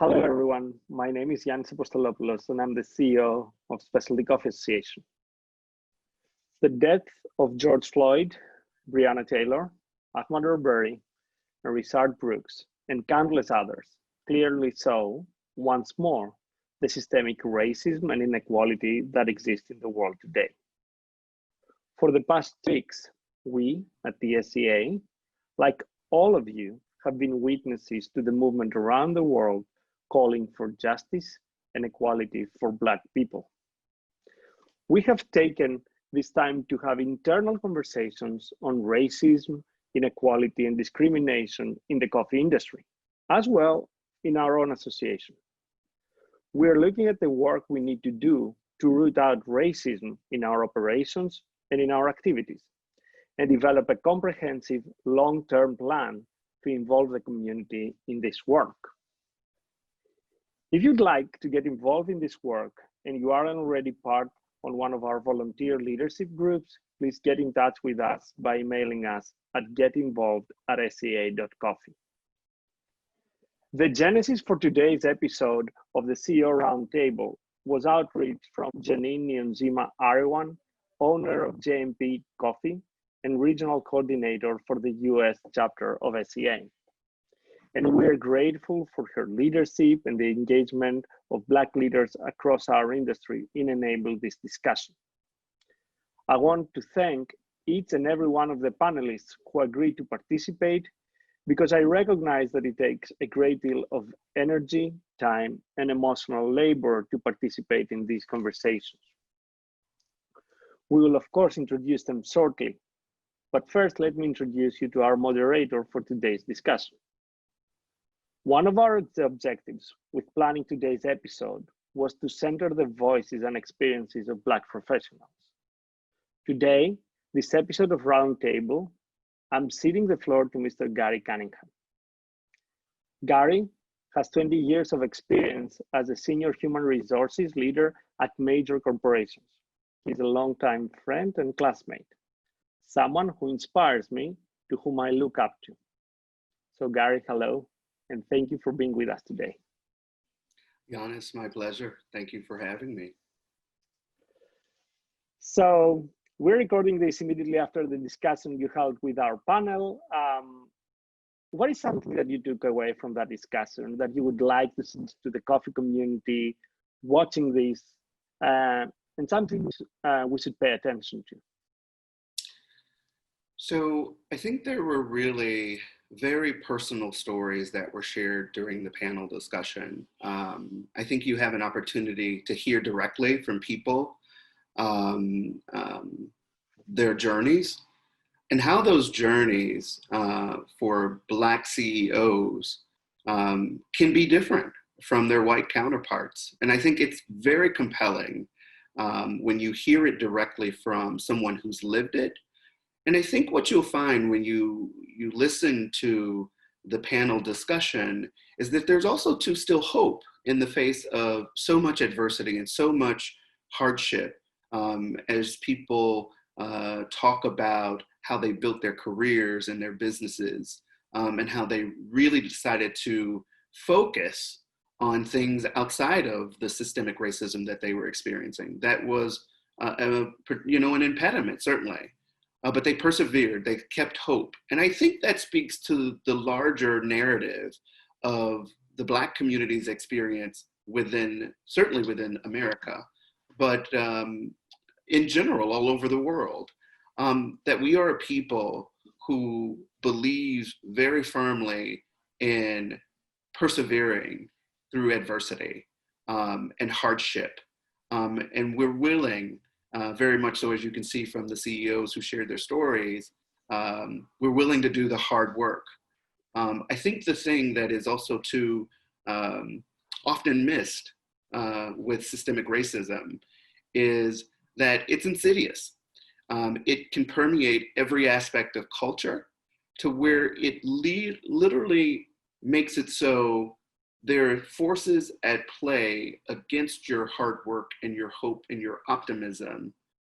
Hello, everyone. My name is Yannis Apostolopoulos, and I'm the CEO of Specialty Coffee Association. The death of George Floyd, Breonna Taylor, Ahmaud Arbery, and Rayshard Brooks, and countless others clearly saw once more the systemic racism and inequality that exists in the world today. For the past weeks, we at the SCA, like all of you, have been witnesses to the movement around the world calling for justice and equality for Black people. We have taken this time to have internal conversations on racism, inequality, and discrimination in the coffee industry, as well in our own association. We are looking at the work we need to do to root out racism in our operations and in our activities, and develop a comprehensive long-term plan to involve the community in this work. If you'd like to get involved in this work and you aren't already part on one of our volunteer leadership groups, please get in touch with us by emailing us at getinvolved@sca.coffee. The genesis for today's episode of the CEO Roundtable was outreach from Janine Niyonzima-Aroian, owner of JMP Coffee and regional coordinator for the US chapter of SCA. And we are grateful for her leadership and the engagement of Black leaders across our industry in enabling this discussion. I want to thank each and every one of the panelists who agreed to participate, because I recognize that it takes a great deal of energy, time, and emotional labor to participate in these conversations. We will, of course, introduce them shortly, but first let me introduce you to our moderator for today's discussion. One of our objectives with planning today's episode was to center the voices and experiences of Black professionals. Today, this episode of Roundtable, I'm ceding the floor to Mr. Gary Cunningham. Gary has 20 years of experience as a senior human resources leader at major corporations. He's a longtime friend and classmate, someone who inspires me, to whom I look up to. So Gary, hello, and thank you for being with us today. Yannis, my pleasure. Thank you for having me. So we're recording this immediately after the discussion you held with our panel. What is something that you took away from that discussion that you would like to send to the coffee community watching this, and something we should pay attention to? So I think there were really very personal stories that were shared during the panel discussion. I think you have an opportunity to hear directly from people, their journeys, and how those journeys for Black CEOs can be different from their white counterparts. And I think it's very compelling when you hear it directly from someone who's lived it. And I think what you'll find when you listen to the panel discussion is that there's also still hope in the face of so much adversity and so much hardship, as people talk about how they built their careers and their businesses, and how they really decided to focus on things outside of the systemic racism that they were experiencing. That was an impediment, certainly. But they persevered, they kept hope. And I think that speaks to the larger narrative of the Black community's experience certainly within America, but in general, all over the world, that we are a people who believe very firmly in persevering through adversity and hardship. And we're willing, very much so, as you can see from the CEOs who shared their stories, we're willing to do the hard work. I think the thing that is also too often missed with systemic racism is that it's insidious. It can permeate every aspect of culture to where it literally makes it so there are forces at play against your hard work and your hope and your optimism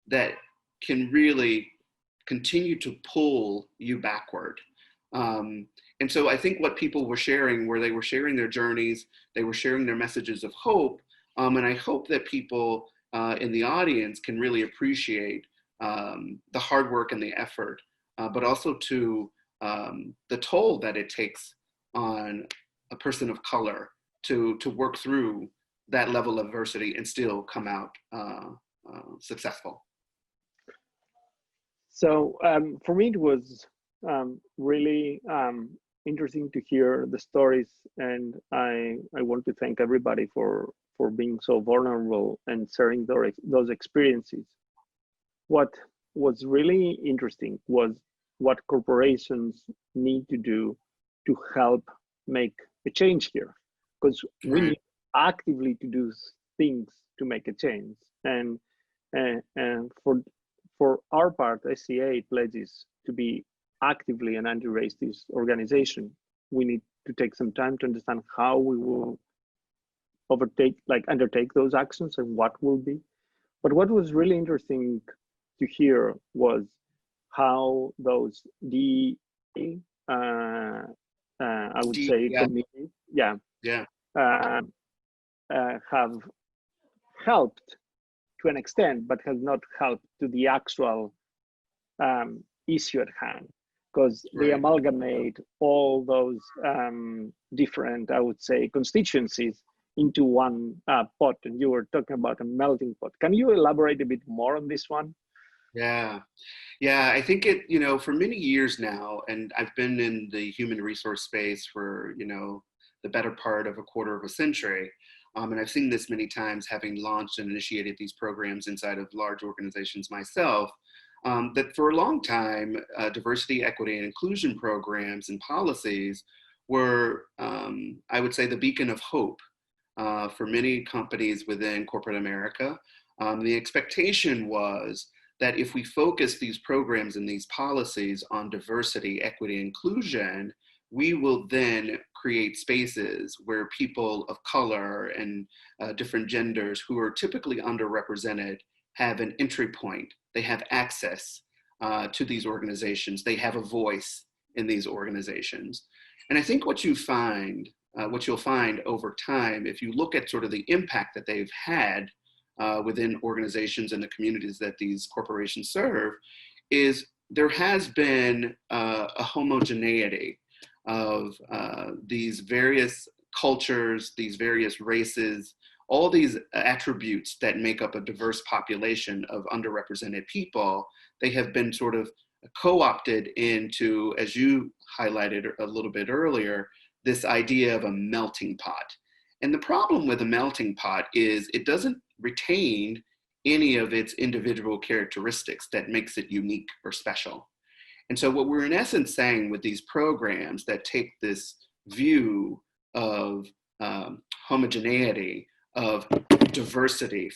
that can really continue to pull you backward. And so I think what people were sharing, where they were sharing their journeys, they were sharing their messages of hope. And I hope that people in the audience can really appreciate the hard work and the effort, but also to the toll that it takes on a person of color to work through that level of adversity and still come out successful. So for me, it was really interesting to hear the stories, and I want to thank everybody for being so vulnerable and sharing those experiences. What was really interesting was what corporations need to do to help make a change here, because we need actively to do things to make a change. And for our part, SCA pledges to be actively an anti-racist organization. We need to take some time to understand how we will undertake those actions and what will be. But what was really interesting to hear was how those I would say communities, have helped to an extent, but has not helped to the actual issue at hand, because they amalgamate all those different, I would say, constituencies into one pot, and you were talking about a melting pot. Can you elaborate a bit more on this one? Yeah, I think it, for many years now, and I've been in the human resource space for, the better part of a quarter of a century. And I've seen this many times, having launched and initiated these programs inside of large organizations myself, that for a long time, diversity, equity, and inclusion programs and policies were, I would say, the beacon of hope for many companies within corporate America. The expectation was that if we focus these programs and these policies on diversity, equity, inclusion, we will then create spaces where people of color and different genders who are typically underrepresented have an entry point. They have access to these organizations. They have a voice in these organizations. And I think what you'll find over time, if you look at sort of the impact that they've had within organizations and the communities that these corporations serve, is there has been a homogeneity of these various cultures, these various races, all these attributes that make up a diverse population of underrepresented people. They have been sort of co-opted into, as you highlighted a little bit earlier, this idea of a melting pot. And the problem with a melting pot is it doesn't retain any of its individual characteristics that makes it unique or special. And so what we're in essence saying with these programs that take this view of homogeneity, of diversity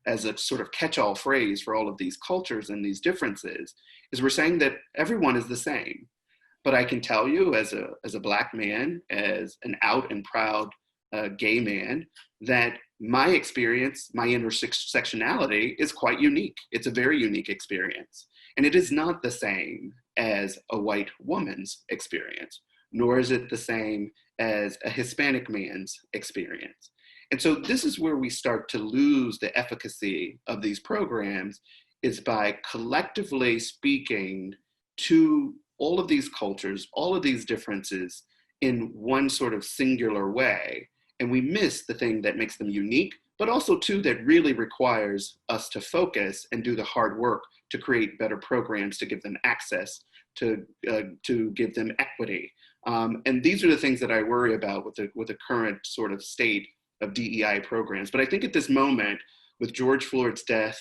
as a sort of catch-all phrase for all of these cultures and these differences, is we're saying that everyone is the same. But I can tell you as a Black man, as an out and proud gay man, that my experience, my intersectionality is quite unique. It's a very unique experience. And it is not the same as a white woman's experience, nor is it the same as a Hispanic man's experience. And so this is where we start to lose the efficacy of these programs, is by collectively speaking to all of these cultures, all of these differences in one sort of singular way. And we miss the thing that makes them unique, but also too, that really requires us to focus and do the hard work to create better programs, to give them access, to give them equity. And these are the things that I worry about with the current sort of state of DEI programs. But I think at this moment, with George Floyd's death,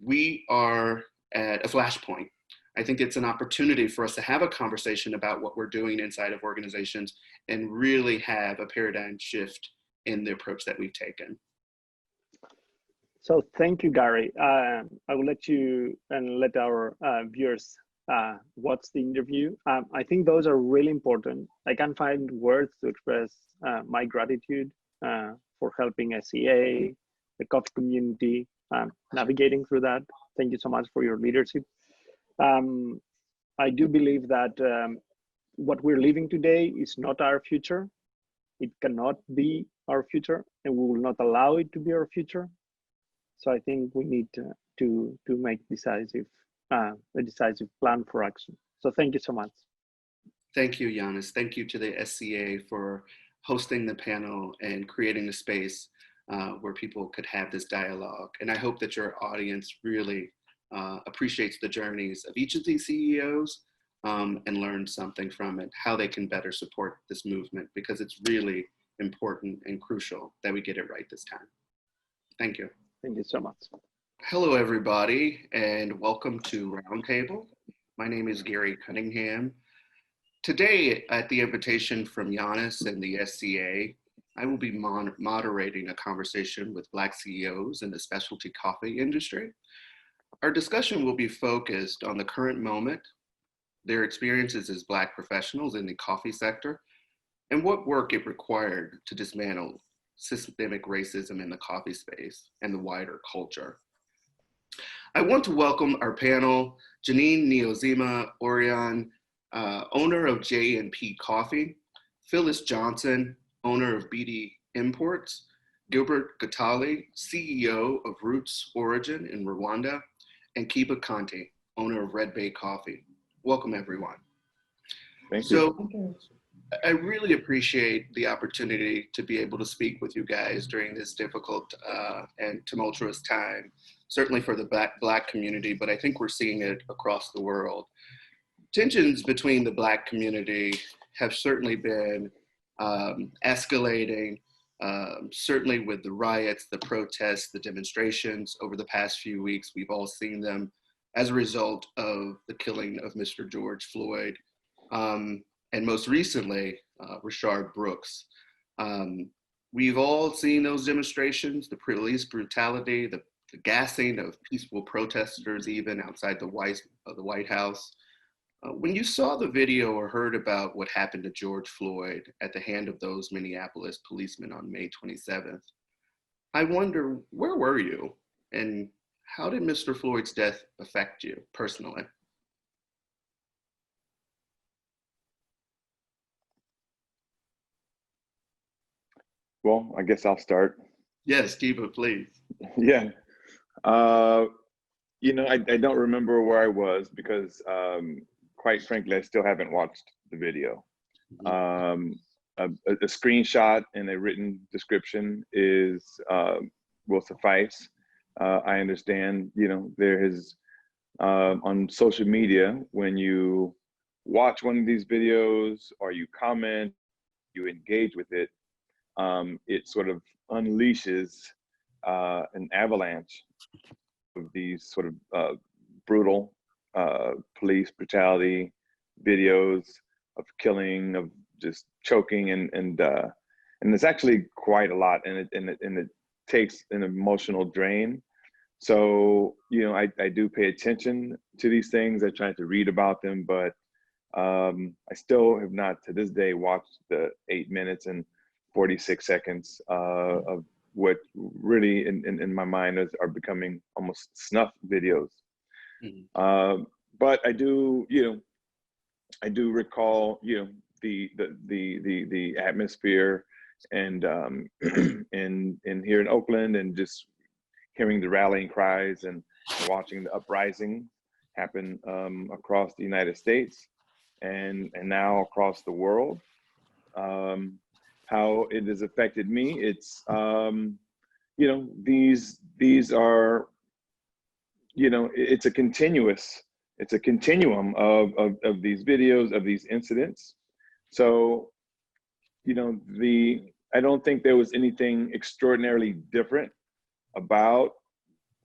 we are at a flashpoint. I think it's an opportunity for us to have a conversation about what we're doing inside of organizations and really have a paradigm shift in the approach that we've taken. So thank you, Gary. I will let you and let our viewers watch the interview. I think those are really important. I can't find words to express my gratitude for helping SCA, the coffee community, navigating through that. Thank you so much for your leadership. I do believe that what we're living today is not our future. It cannot be our future, and we will not allow it to be our future. So I think we need to make a decisive plan for action. So thank you so much. Thank you, Yannis. Thank you to the SCA for hosting the panel and creating a space where people could have this dialogue. And I hope that your audience really appreciates the journeys of each of these CEOs and learns something from it, how they can better support this movement, because it's really important and crucial that we get it right this time. Thank you. Thank you so much. Hello, everybody, and welcome to Roundtable. My name is Gary Cunningham. Today, at the invitation from Yannis and the SCA, I will be moderating a conversation with Black CEOs in the specialty coffee industry. Our discussion will be focused on the current moment, their experiences as Black professionals in the coffee sector, and what work it required to dismantle systemic racism in the coffee space and the wider culture. I want to welcome our panel, Jeanine Niyonzima-Aroian, owner of J&P Coffee, Phyllis Johnson, owner of BD Imports, Gilbert Gatali, CEO of Roots Origin in Rwanda, and Keba Konte, owner of Red Bay Coffee. Welcome, everyone. Thank you. So I really appreciate the opportunity to be able to speak with you guys during this difficult and tumultuous time, certainly for the Black community, but I think we're seeing it across the world. Tensions between the Black community have certainly been escalating, certainly with the riots, the protests, the demonstrations over the past few weeks. We've all seen them as a result of the killing of Mr. George Floyd, and most recently, Rayshard Brooks. We've all seen those demonstrations, the police brutality, the gassing of peaceful protesters, even outside the White House. When you saw the video or heard about what happened to George Floyd at the hand of those Minneapolis policemen on May 27th, I wonder, where were you? And how did Mr. Floyd's death affect you personally? Well, I guess I'll start. Yes, Keba, please. Yeah. You know, I don't remember where I was because quite frankly, I still haven't watched the video. A screenshot and a written description will suffice. I understand, you know, there is on social media, when you watch one of these videos or you comment, you engage with it, it sort of unleashes an avalanche of these sort of brutal police brutality videos of killing, of just choking, and it's actually quite a lot, and it takes an emotional drain. So, you know, I do pay attention to these things. I try to read about them, but I still have not to this day watched the 8 minutes and 46 seconds of what really in my mind are becoming almost snuff videos. But I do, you know, I do recall, you know, the atmosphere and in here in Oakland, and just hearing the rallying cries and watching the uprising happen across the United States and now across the world. How it has affected me, it's you know, these are, you know, it's a continuum of these videos, of these incidents. So, you know, I don't think there was anything extraordinarily different about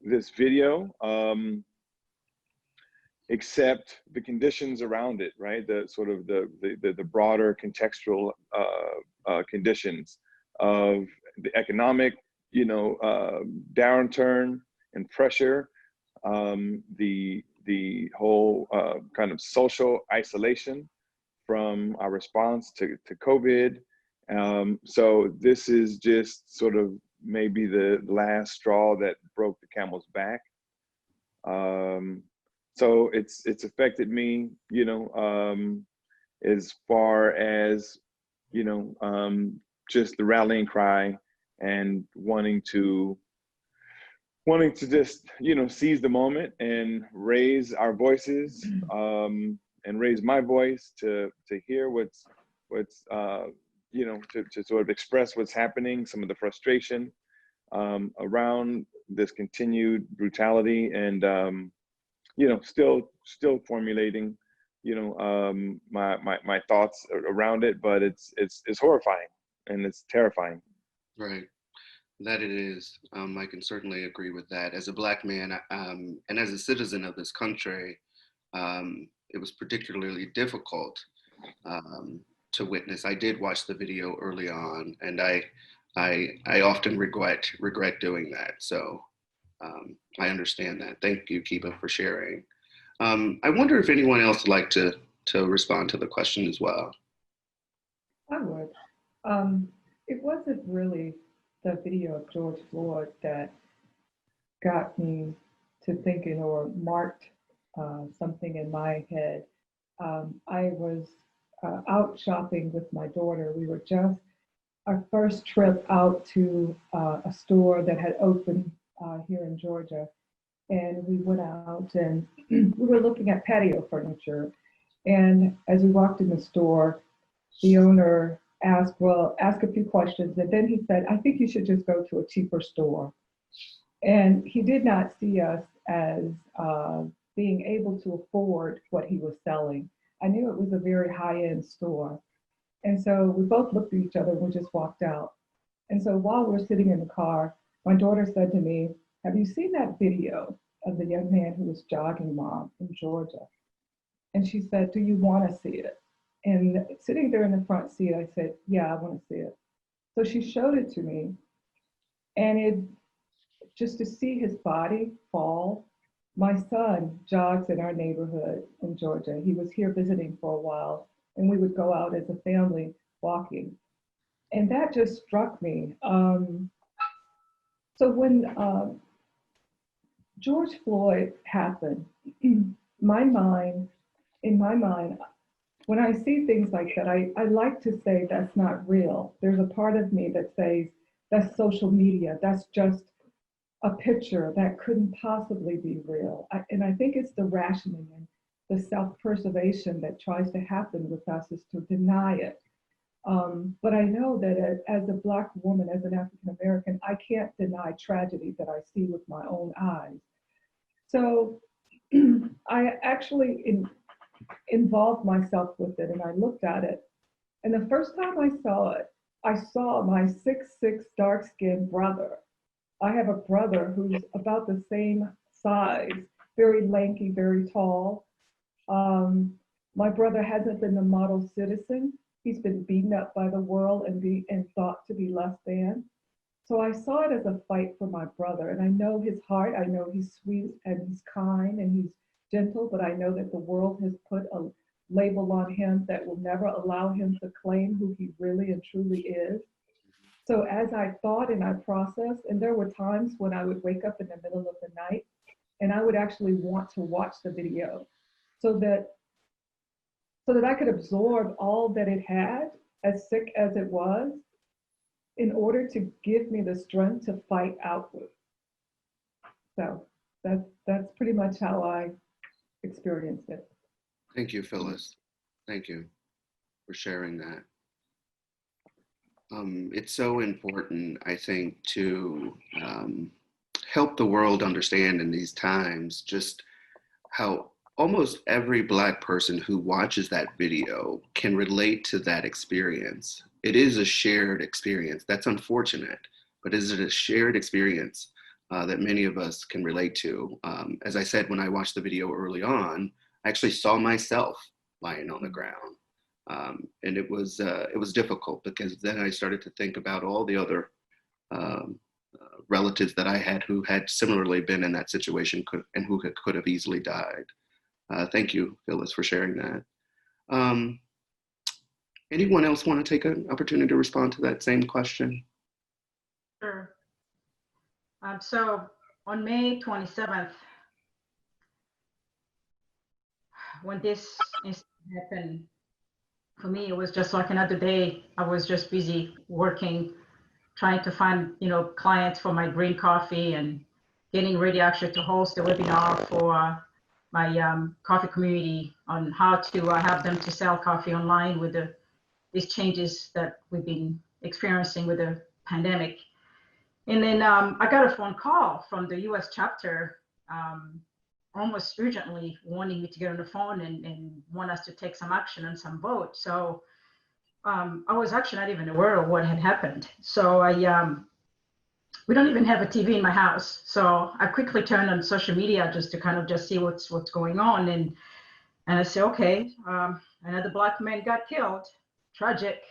this video, except the conditions around it, right? The sort of the broader contextual conditions of the economic, you know, downturn and pressure, the whole kind of social isolation from our response to COVID. So this is just sort of maybe the last straw that broke the camel's back. So it's affected me, you know, as far as, just the rallying cry and wanting to just, seize the moment and raise our voices, and raise my voice to hear what's to sort of express what's happening, some of the frustration around this continued brutality, and still formulating my thoughts around it, but it's horrifying and it's terrifying. Right. That it is. I can certainly agree with that. As a Black man, and as a citizen of this country, it was particularly difficult to witness. I did watch the video early on, and I often regret doing that. So I understand that. Thank you, Keba, for sharing. I wonder if anyone else would like to respond to the question as well. I would. It wasn't really the video of George Floyd that got me to thinking or marked something in my head. I was out shopping with my daughter. We were just our first trip out to a store that had opened here in Georgia. And we went out and we were looking at patio furniture. And as we walked in the store, the owner asked a few questions. And then he said, I think you should just go to a cheaper store. And he did not see us as being able to afford what he was selling. I knew it was a very high-end store. And so we both looked at each other and we just walked out. And so while we're sitting in the car, my daughter said to me, have you seen that video of the young man who was jogging Mom in Georgia? And she said, do you want to see it? And sitting there in the front seat, I said, yeah, I want to see it. So she showed it to me. And just to see his body fall. My son jogs in our neighborhood in Georgia. He was here visiting for a while, and we would go out as a family walking. And that just struck me. So when George Floyd happened, in my mind, when I see things like that, I like to say that's not real. There's a part of me that says that's social media. That's just a picture that couldn't possibly be real. And I think it's the rationing and the self-preservation that tries to happen with us is to deny it. But I know that as a Black woman, as an African American, I can't deny tragedy that I see with my own eyes. So I actually involved myself with it and I looked at it. And the first time I saw it, I saw my 6'6" dark-skinned brother. I have a brother who's about the same size, very lanky, very tall. My brother hasn't been the model citizen. He's been beaten up by the world and thought to be less than. So I saw it as a fight for my brother. And I know his heart, I know he's sweet and he's kind and he's gentle, but I know that the world has put a label on him that will never allow him to claim who he really and truly is. So as I thought and I processed, and there were times when I would wake up in the middle of the night and I would actually want to watch the video so that I could absorb all that it had, as sick as it was, in order to give me the strength to fight outward. So that's pretty much how I experienced it. Thank you, Phyllis. Thank you for sharing that. It's so important, I think, to help the world understand in these times just how almost every Black person who watches that video can relate to that experience. It is a shared experience. That's unfortunate, but is it a shared experience that many of us can relate to? As I said, when I watched the video early on, I actually saw myself lying on the ground. And it was difficult because then I started to think about all the other relatives that I had who had similarly been in that situation and who could have easily died. Thank you, Phyllis, for sharing that. Anyone else want to take an opportunity to respond to that same question? Sure. So on May 27th, when this incident happened, for me, it was just like another day. I was just busy working, trying to find, clients for my green coffee and getting ready actually to host a webinar for my coffee community on how to have them to sell coffee online with these changes that we've been experiencing with the pandemic. And then I got a phone call from the US chapter almost urgently wanting me to get on the phone and want us to take some action and some vote. So I was actually not even aware of what had happened. So we don't even have a TV in my house. So I quickly turned on social media just to kind of just see what's going on. And I said, okay, another Black man got killed. Tragic.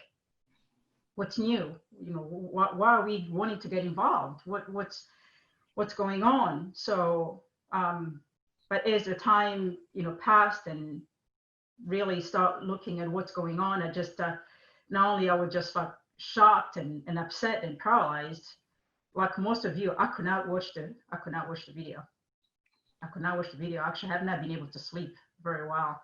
What's new? Why are we wanting to get involved? What's going on? So, but as the time, passed and really start looking at what's going on, I just, not only I was just like shocked and upset and paralyzed, like most of you, I could not watch the video. I could not watch the video. Actually, I have not been able to sleep very well.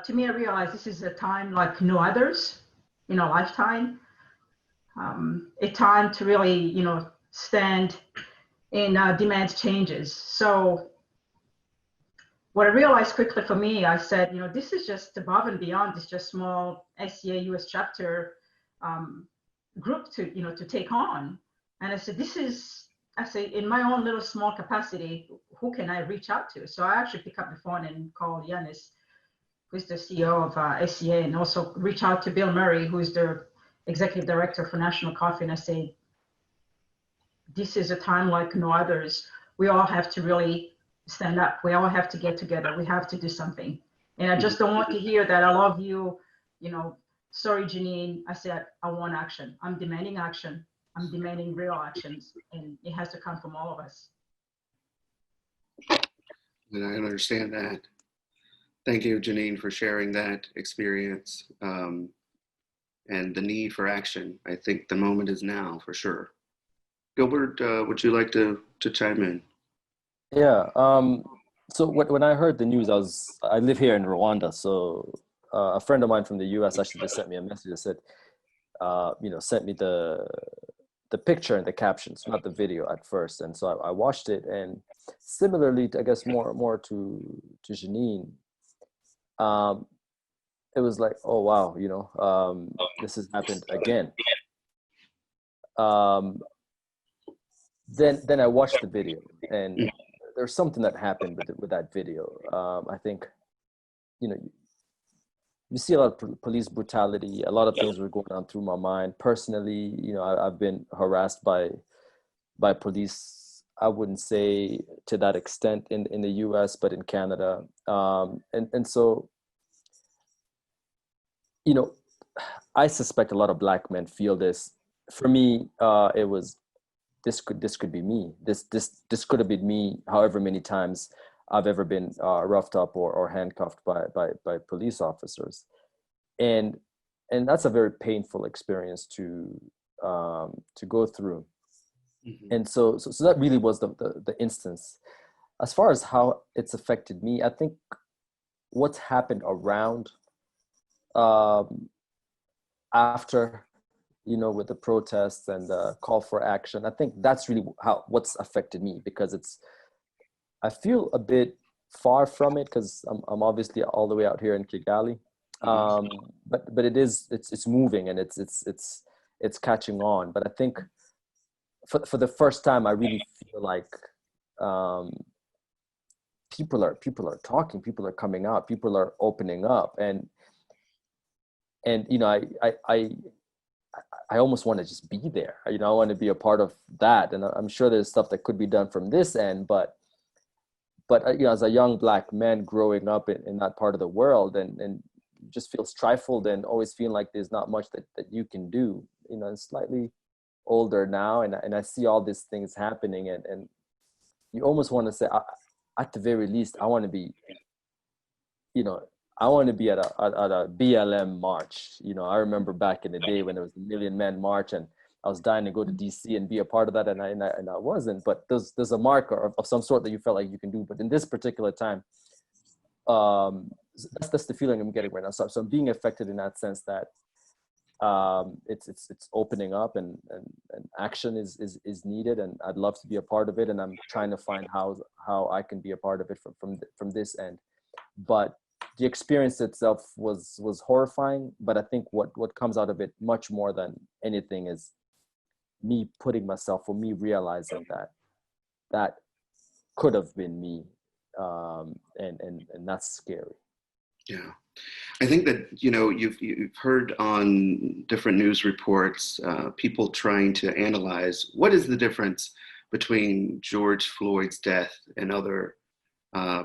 To me, I realized this is a time like no others in a lifetime. A time to really, stand and demand changes. So what I realized quickly for me, I said, this is just above and beyond. It's just small SCA US chapter group to take on. And I said, in my own little small capacity, who can I reach out to? So I actually picked up the phone and called Yannis, who's the CEO of SCA, and also reach out to Bill Murray, who's the executive director for National Coffee. And I say, this is a time like no others. We all have to really stand up. We all have to get together. We have to do something. And I just don't want to hear that I love you, sorry, Janine. I said, I want action. I'm demanding action. I'm demanding real actions, and it has to come from all of us. And I understand that. Thank you, Janine, for sharing that experience and the need for action. I think the moment is now, for sure. Gilbert, would you like to chime in? Yeah. So when I heard the news, I live here in Rwanda. So a friend of mine from the US actually just sent me a message that said, sent me the picture and the captions, not the video at first. And so I watched it, and similarly, I guess more to Jeanine, it was like, oh wow, this has happened again. Then I watched the video, and there's something that happened with that video. I think, you see a lot of police brutality. A lot of things were going on through my mind. Personally, I've been harassed by police. I wouldn't say to that extent in the US, but in Canada. And so, I suspect a lot of Black men feel this. For me, it was, this could be me. This could have been me however many times I've ever been roughed up or handcuffed by police officers. And that's a very painful experience to go through. Mm-hmm. And so that really was the instance. As far as how it's affected me, I think what's happened around after, with the protests and the call for action, I think that's really what's affected me, because I feel a bit far from it because I'm obviously all the way out here in Kigali. But it's moving and it's catching on. But I think for the first time, I really feel like people are talking, people are coming out, people are opening up, and I almost want to just be there. I want to be a part of that, and I'm sure there's stuff that could be done from this end, but as a young Black man growing up in that part of the world, and just feel stifled and always feeling like there's not much that you can do. And slightly older now, and I see all these things happening, and you almost want to say, at the very least, I want to be, I want to be at a BLM march. I remember back in the day when there was the Million Man March, and I was dying to go to DC and be a part of that, and I wasn't. But there's a marker of some sort that you felt like you can do. But in this particular time, that's the feeling I'm getting right now. So I'm being affected in that sense that it's opening up and action is needed, and I'd love to be a part of it, and I'm trying to find how I can be a part of it from this end. But the experience itself was horrifying, but I think what comes out of it much more than anything is me putting myself, or me realizing that could have been me, and that's scary. Yeah, I think that, you know, you've heard on different news reports, people trying to analyze what is the difference between George Floyd's death and other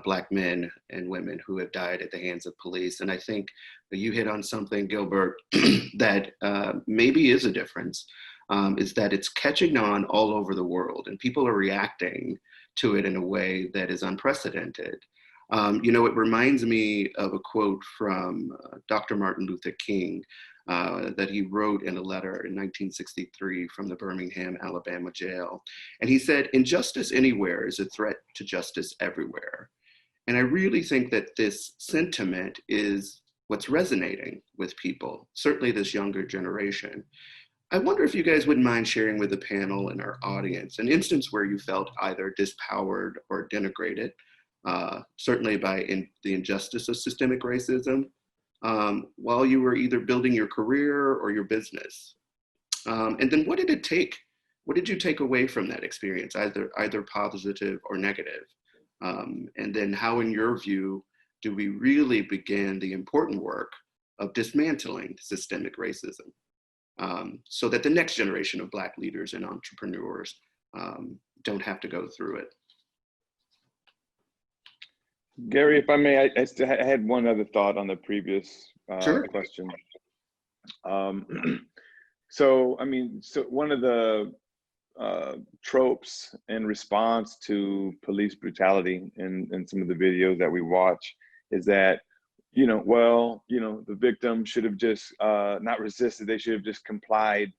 Black men and women who have died at the hands of police. And I think that you hit on something, Gilbert, that maybe is a difference, is that it's catching on all over the world, and people are reacting to it in a way that is unprecedented. You know, it reminds me of a quote from Dr. Martin Luther King that he wrote in a letter in 1963 from the Birmingham, Alabama jail. And he said, "Injustice anywhere is a threat to justice everywhere." And I really think that this sentiment is what's resonating with people, certainly this younger generation. I wonder if you guys wouldn't mind sharing with the panel and our audience an instance where you felt either dispowered or denigrated, certainly by the injustice of systemic racism, while you were either building your career or your business. And then what did it take? What did you take away from that experience, either positive or negative? And then how, in your view, do we really begin the important work of dismantling systemic racism, so that the next generation of Black leaders and entrepreneurs don't have to go through it? Gary, if I may, I had one other thought on the previous question. So one of the tropes in response to police brutality in some of the videos that we watch is that, the victim should have just not resisted. They should have just complied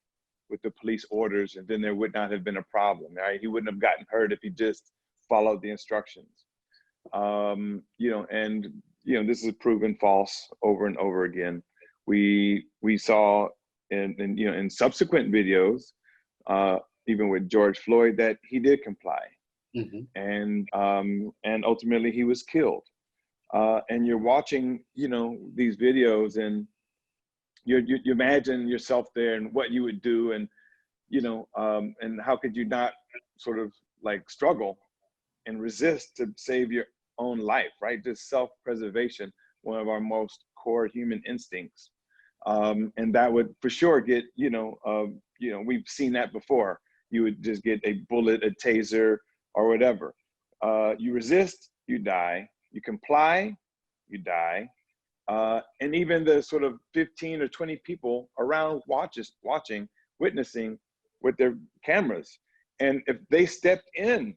with the police orders, and then there would not have been a problem, right? He wouldn't have gotten hurt if he just followed the instructions. This is proven false over and over again. We saw in subsequent videos, even with George Floyd, that he did comply, and ultimately he was killed. And you're watching, these videos, and you imagine yourself there and what you would do, and and how could you not sort of like struggle and resist to save your own life, right? Just self-preservation, one of our most core human instincts. And that would for sure get, we've seen that before. You would just get a bullet, a taser, or whatever. You resist, you die. You comply, you die. And even the sort of 15 or 20 people around watching, witnessing with their cameras. And if they stepped in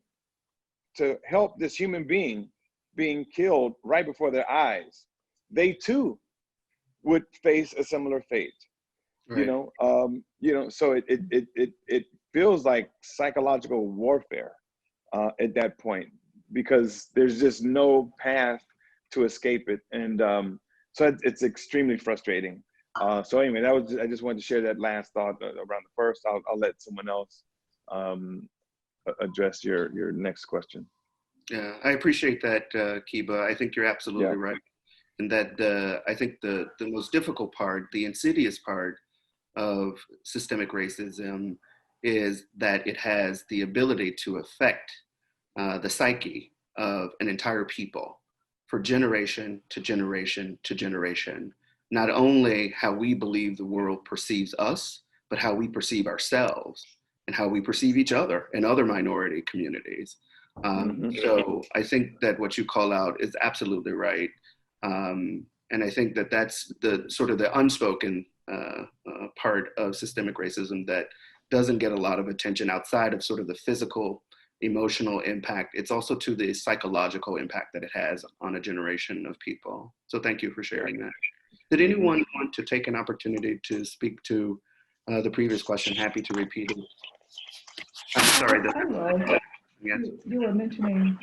to help this human being being killed right before their eyes, they too would face a similar fate. Right. So it feels like psychological warfare at that point, because there's just no path to escape it, and so it's extremely frustrating. So anyway, I just wanted to share that last thought around the first. I'll let someone else address your next question. Yeah, I appreciate that, Keba. I think you're absolutely right. And that I think the most difficult part, the insidious part of systemic racism is that it has the ability to affect the psyche of an entire people for generation to generation to generation. Not only how we believe the world perceives us, but how we perceive ourselves and how we perceive each other and other minority communities. So I think that what you call out is absolutely right. And I think that that's the sort of the unspoken part of systemic racism that doesn't get a lot of attention outside of sort of the physical, emotional impact. It's also to the psychological impact that it has on a generation of people. So thank you for sharing that. Did anyone want to take an opportunity to speak to the previous question? Happy to repeat it. I'm sorry. You were mentioning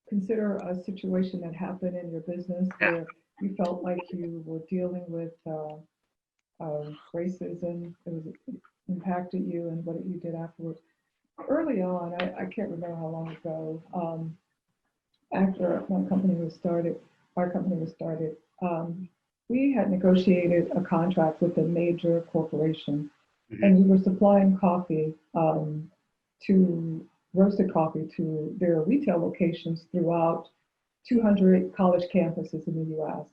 consider a situation that happened in your business where you felt like you were dealing with racism that was impacted you and what you did afterwards? Early on, I can't remember how long ago, after our company was started, we had negotiated a contract with a major corporation, and we were supplying coffee, roasted coffee to their retail locations throughout 200 college campuses in the US.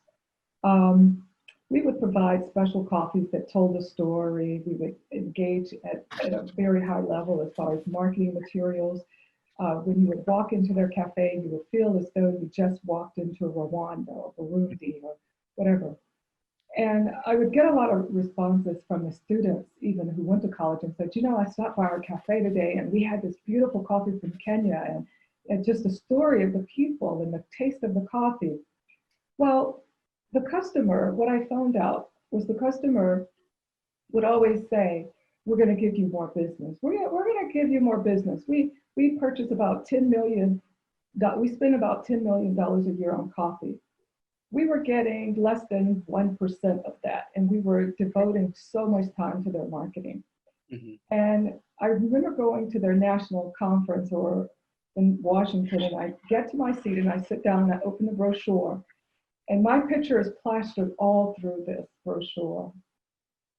We would provide special coffees that told a story. We would engage at a very high level as far as marketing materials. When you would walk into their cafe, you would feel as though you just walked into Rwanda or Burundi or whatever. And I would get a lot of responses from the students, even who went to college, and said, you know, I stopped by our cafe today and we had this beautiful coffee from Kenya, and just the story of the people and the taste of the coffee. Well, the customer, what I found out was the customer would always say, we're going to give you more business. We're going to give you more business. We purchase about $10 million. We spend about $10 million a year on coffee. We were getting less than 1% of that, and we were devoting so much time to their marketing. And I remember going to their national conference or in Washington, and I get to my seat and I sit down and I open the brochure, and my picture is plastered all through this brochure.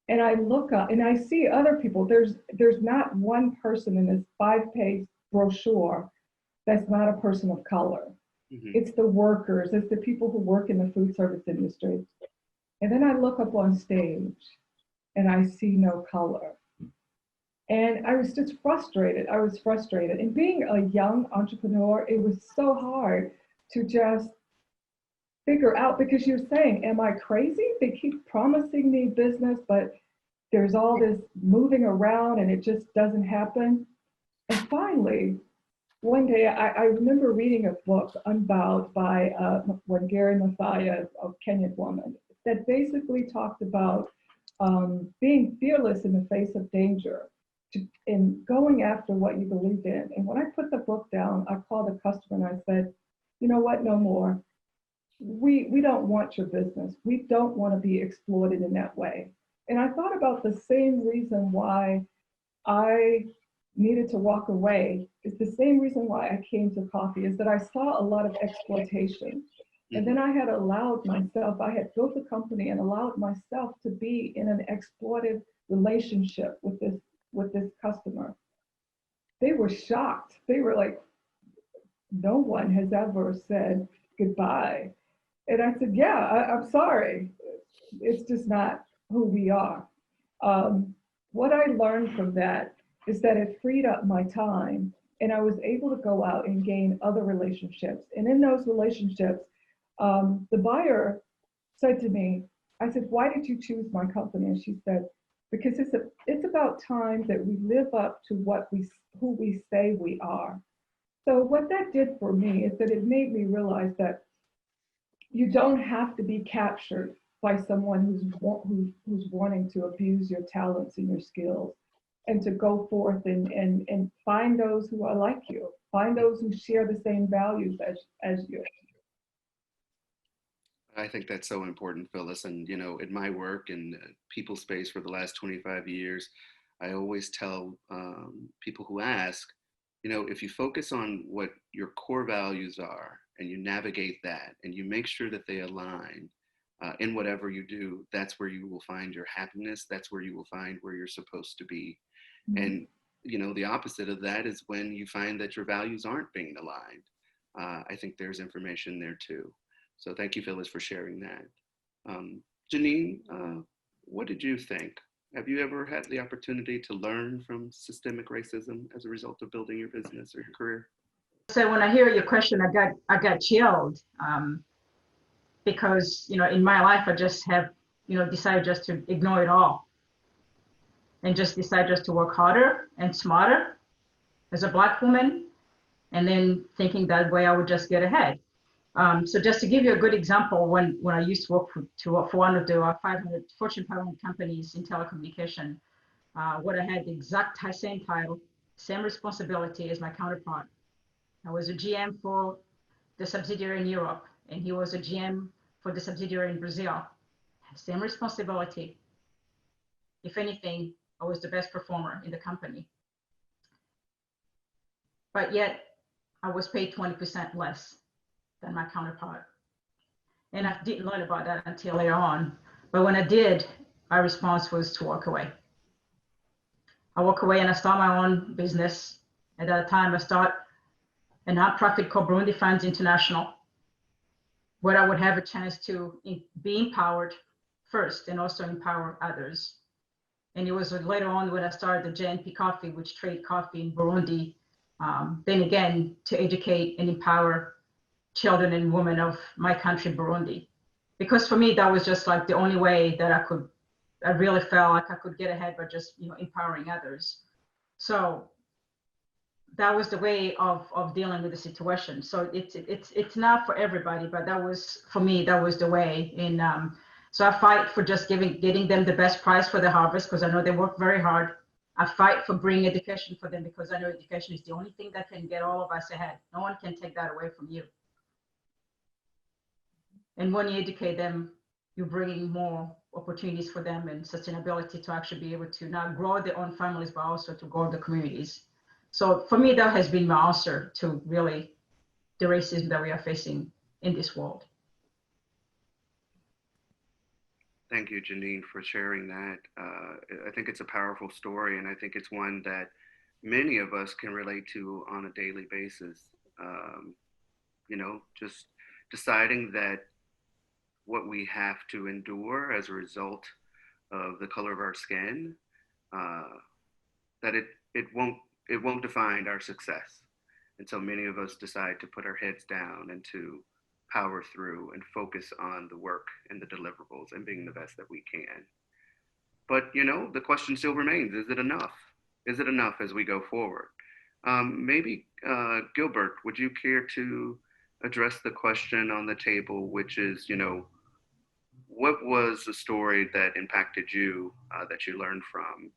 And I look up and I see other people. There's not one person in this 5-page brochure that's not a person of color. It's the workers, it's the people who work in the food service industry. And then I look up on stage and I see no color. And I was just frustrated. I was frustrated. And being a young entrepreneur, it was so hard to just figure out, because you're saying, am I crazy? They keep promising me business, but there's all this moving around and it just doesn't happen. And finally, one day I remember reading a book, Unbowed, by Wangari Maathai, a Kenyan woman, that basically talked about being fearless in the face of danger and going after what you believed in. And when I put the book down, I called the customer and I said, you know what, no more. We don't want your business. We don't want to be exploited in that way. And I thought about the same reason why I needed to walk away. It's the same reason why I came to coffee, is that I saw a lot of exploitation. And then I had allowed myself, I had built a company and allowed myself to be in an exploitive relationship with this customer. They were shocked. They were like, no one has ever said goodbye. And I said, yeah, I'm sorry. It's just not who we are. What I learned from that is that it freed up my time, and I was able to go out and gain other relationships. And in those relationships, the buyer said to me, I said, why did you choose my company? And she said, because it's about time that we live up to who we say we are. So what that did for me is that it made me realize that you don't have to be captured by someone who's wanting to abuse your talents and your skills, and to go forth and find those who are like you, find those who share the same values as you. I think that's so important, Phyllis. And, you know, in my work in people space for the last 25 years, I always tell people who ask, you know, if you focus on what your core values are and you navigate that and you make sure that they align in whatever you do, that's where you will find your happiness. That's where you will find where you're supposed to be. Mm-hmm. And, you know, the opposite of that is when you find that your values aren't being aligned. I think there's information there too. So thank you, Phyllis, for sharing that. Janine, what did you think? Have you ever had the opportunity to learn from systemic racism as a result of building your business or your career? So when I hear your question, I got chilled because, you know, in my life, I just have, you know, decided just to ignore it all and just decide just to work harder and smarter as a Black woman, and then thinking that way I would just get ahead. So just to give you a good example, when I used to work for one of the Fortune 500 companies in telecommunication, what I had the exact same title, same responsibility as my counterpart. I was a GM for the subsidiary in Europe, and he was a GM for the subsidiary in Brazil. Same responsibility. If anything, I was the best performer in the company. But yet, I was paid 20% less than my counterpart. And I didn't learn about that until later on. But when I did, my response was to walk away. I walk away and I start my own business. At that time, I start a nonprofit called Defund International, where I would have a chance to be empowered first and also empower others. And it was later on when I started the JNP Coffee, which trade coffee in Burundi, then again, to educate and empower children and women of my country, Burundi. Because for me, that was just like the only way that I really felt like I could get ahead by just, empowering others. So that was the way of dealing with the situation. So it's not for everybody, but that was, for me, that was the way. And so I fight for just getting them the best price for the harvest, because I know they work very hard. I fight for bringing education for them, because I know education is the only thing that can get all of us ahead. No one can take that away from you. And when you educate them, you're bringing more opportunities for them and sustainability to actually be able to not grow their own families, but also to grow the communities. So for me, that has been my answer to really the racism that we are facing in this world. Thank you, Janine, for sharing that. I think it's a powerful story, and I think it's one that many of us can relate to on a daily basis. Just deciding that what we have to endure as a result of the color of our skin, that it won't define our success. And so many of us decide to put our heads down and to power through and focus on the work and the deliverables and being the best that we can. But, the question still remains, is it enough? Is it enough as we go forward? Maybe, Gilbert, would you care to address the question on the table, which is, what was the story that impacted you, that you learned from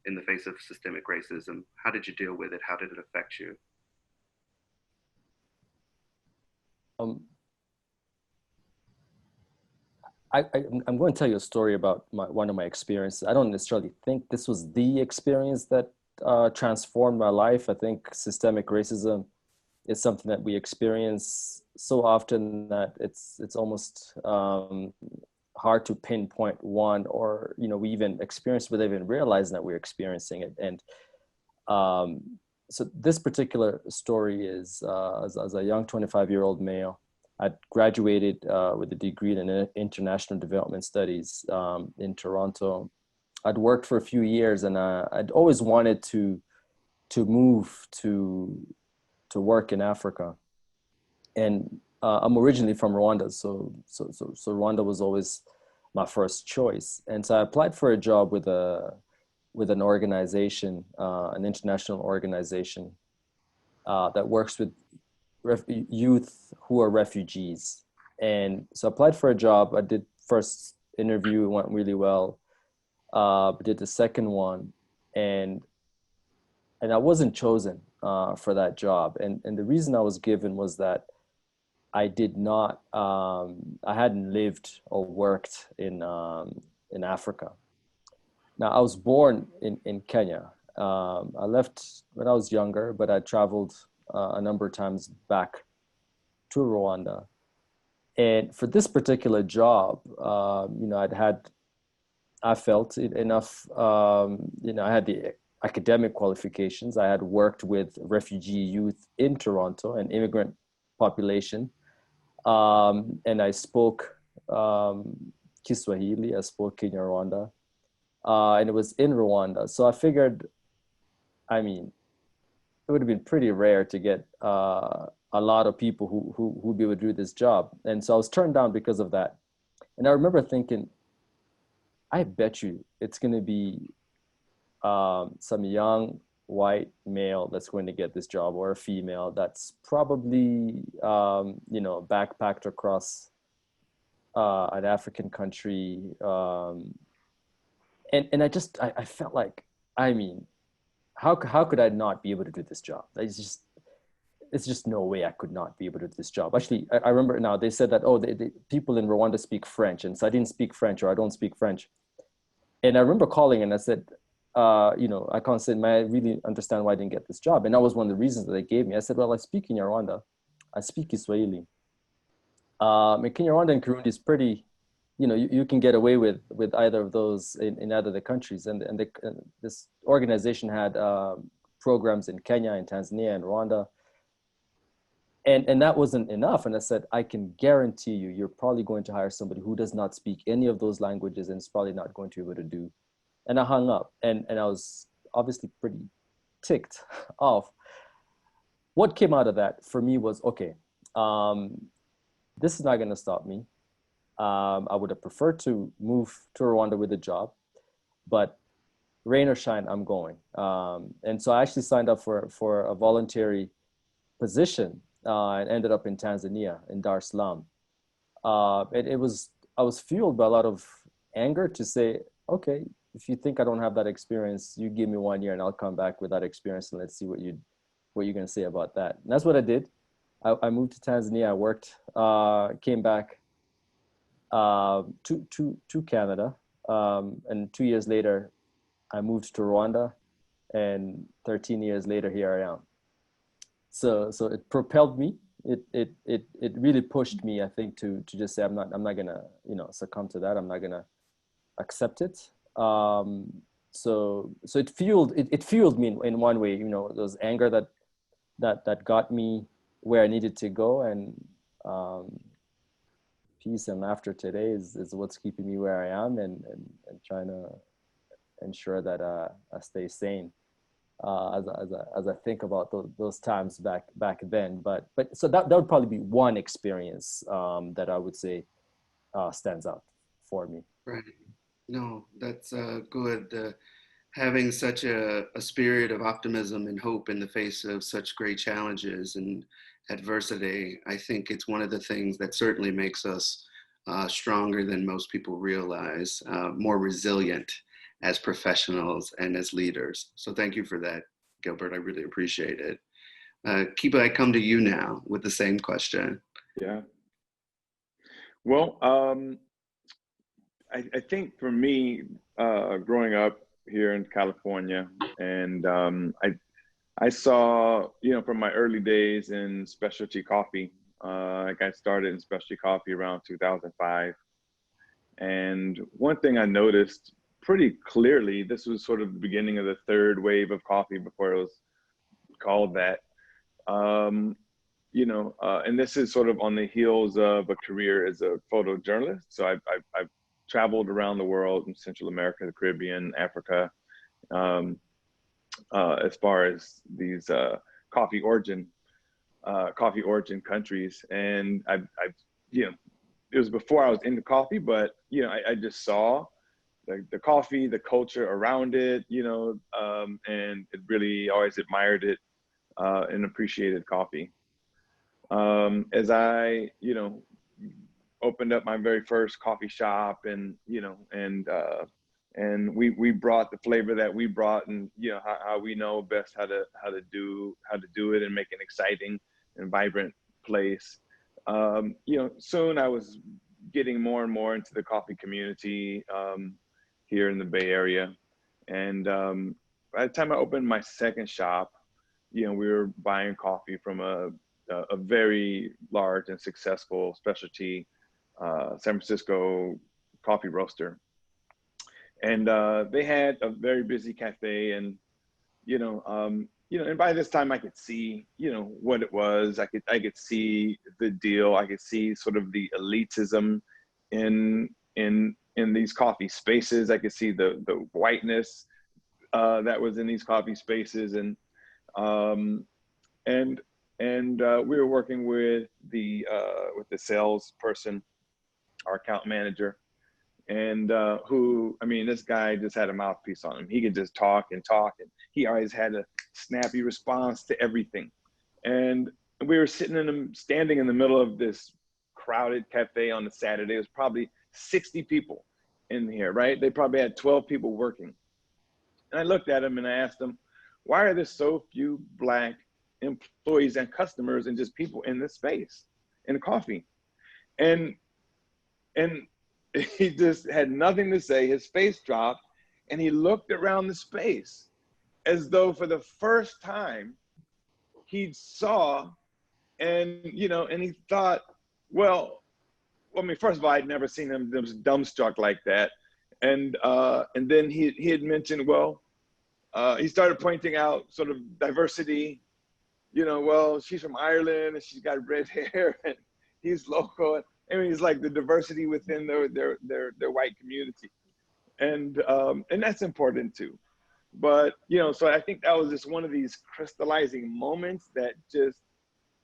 in the face of systemic racism? How did you deal with it? How did it affect you? I'm going to tell you a story about one of my experiences. I don't necessarily think this was the experience that transformed my life. I think systemic racism is something that we experience so often that it's almost hard to pinpoint one, or we even experience without even realizing that we're experiencing it. And so this particular story is as a young 25-year-old male, I graduated with a degree in international development studies in Toronto. I'd worked for a few years, and I'd always wanted to move to work in Africa. And I'm originally from Rwanda, so Rwanda was always my first choice. And so I applied for a job with an organization, an international organization that works with youth who are refugees. And so I applied for a job. I did first interview, it went really well. Did the second one, and I wasn't chosen for that job. And the reason I was given was that I did not, I hadn't lived or worked in Africa. Now, I was born in Kenya. I left when I was younger, but I traveled a number of times back to Rwanda. And for this particular job, I felt enough, I had the academic qualifications. I had worked with refugee youth in Toronto, an immigrant population. And I spoke Kiswahili, I spoke Kinyarwanda, and it was in Rwanda. So I figured, it would have been pretty rare to get a lot of people who would be able to do this job. And so I was turned down because of that. And I remember thinking, I bet you it's going to be some young white male that's going to get this job, or a female that's probably, backpacked across an African country. And I felt like, how could I not be able to do this job? it's just no way I could not be able to do this job. Actually, I remember now, they said that, oh, the people in Rwanda speak French. And so I didn't speak French, or I don't speak French. And I remember calling and I said, I can't say, I really understand why I didn't get this job. And that was one of the reasons that they gave me. I said, well, I speak in Rwanda. I speak Kiswahili. And Kinyarwanda and Kirundi is pretty, you can get away with either of those in either of the countries. And this organization had programs in Kenya and Tanzania and Rwanda. And that wasn't enough. And I said, I can guarantee you're probably going to hire somebody who does not speak any of those languages and is probably not going to be able to do. And I hung up, and I was obviously pretty ticked off. What came out of that for me was, okay, this is not going to stop me. I would have preferred to move to Rwanda with a job, but rain or shine, I'm going. And so I actually signed up for a voluntary position and ended up in Tanzania, in Dar es Salaam. I was fueled by a lot of anger to say, okay, if you think I don't have that experience, you give me 1 year and I'll come back with that experience, and let's see what you're going to say about that. And that's what I did. I moved to Tanzania. I worked, came back to Canada. And 2 years later, I moved to Rwanda, and 13 years later, here I am. So it propelled me. It really pushed me, I think, to just say, I'm not gonna, succumb to that. I'm not gonna accept it. So it fueled me in one way. There was anger that got me where I needed to go, and peace and laughter today is what's keeping me where I am, and trying to ensure that I stay sane as I think about those times back then. But so that would probably be one experience that I would say stands out for me. Right. No, that's good. Having such a spirit of optimism and hope in the face of such great challenges and adversity, I think it's one of the things that certainly makes us stronger than most people realize, more resilient as professionals and as leaders. So thank you for that, Gilbert. I really appreciate it. Keba, I come to you now with the same question. Yeah. Well, I think for me, growing up here in California, and I saw, from my early days in specialty coffee, I got started in specialty coffee around 2005. And one thing I noticed pretty clearly, this was sort of the beginning of the third wave of coffee before it was called that. And this is sort of on the heels of a career as a photojournalist. So I've traveled around the world in Central America, the Caribbean, Africa, as far as these coffee origin countries. And I've it was before I was into coffee, but I just saw the coffee, the culture around it, and it really always admired it and appreciated coffee. As I, opened up my very first coffee shop, and we brought the flavor that we brought, and how we know best how to do it and make an exciting and vibrant place. Soon I was getting more and more into the coffee community here in the Bay Area, and by the time I opened my second shop, we were buying coffee from a very large and successful specialty San Francisco coffee roaster. And they had a very busy cafe, and and by this time I could see what it was. I could see the deal. I could see sort of the elitism in these coffee spaces. I could see the whiteness that was in these coffee spaces, and we were working with the salesperson, our account manager, and this guy just had a mouthpiece on him. He could just talk, and he always had a snappy response to everything. And we were standing in the middle of this crowded cafe on a Saturday. It was probably 60 people in here, right? They probably had 12 people working. And I looked at him and I asked him, why are there so few Black employees and customers and just people in this space in coffee. And he just had nothing to say. His face dropped, and he looked around the space as though for the first time he saw, and and he thought, well, I mean, first of all, I'd never seen him dumbstruck like that, and then he had mentioned, well, he started pointing out sort of diversity. Well, she's from Ireland and she's got red hair, and he's local. I mean, it's like the diversity within their white community, and that's important too. But so I think that was just one of these crystallizing moments that just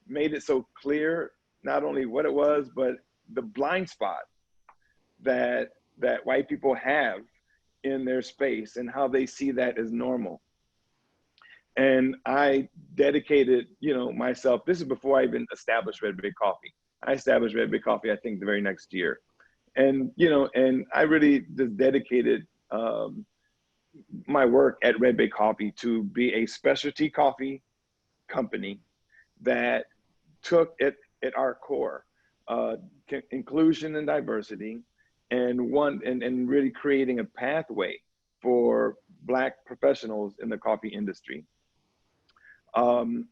made it so clear, not only what it was, but the blind spot that white people have in their space and how they see that as normal. And I dedicated, myself. This is before I even established Red Big Coffee. I established Red Big Coffee, I think, the very next year. And, and I really just dedicated my work at Red Big Coffee to be a specialty coffee company that took at our core inclusion and diversity, and really creating a pathway for Black professionals in the coffee industry. And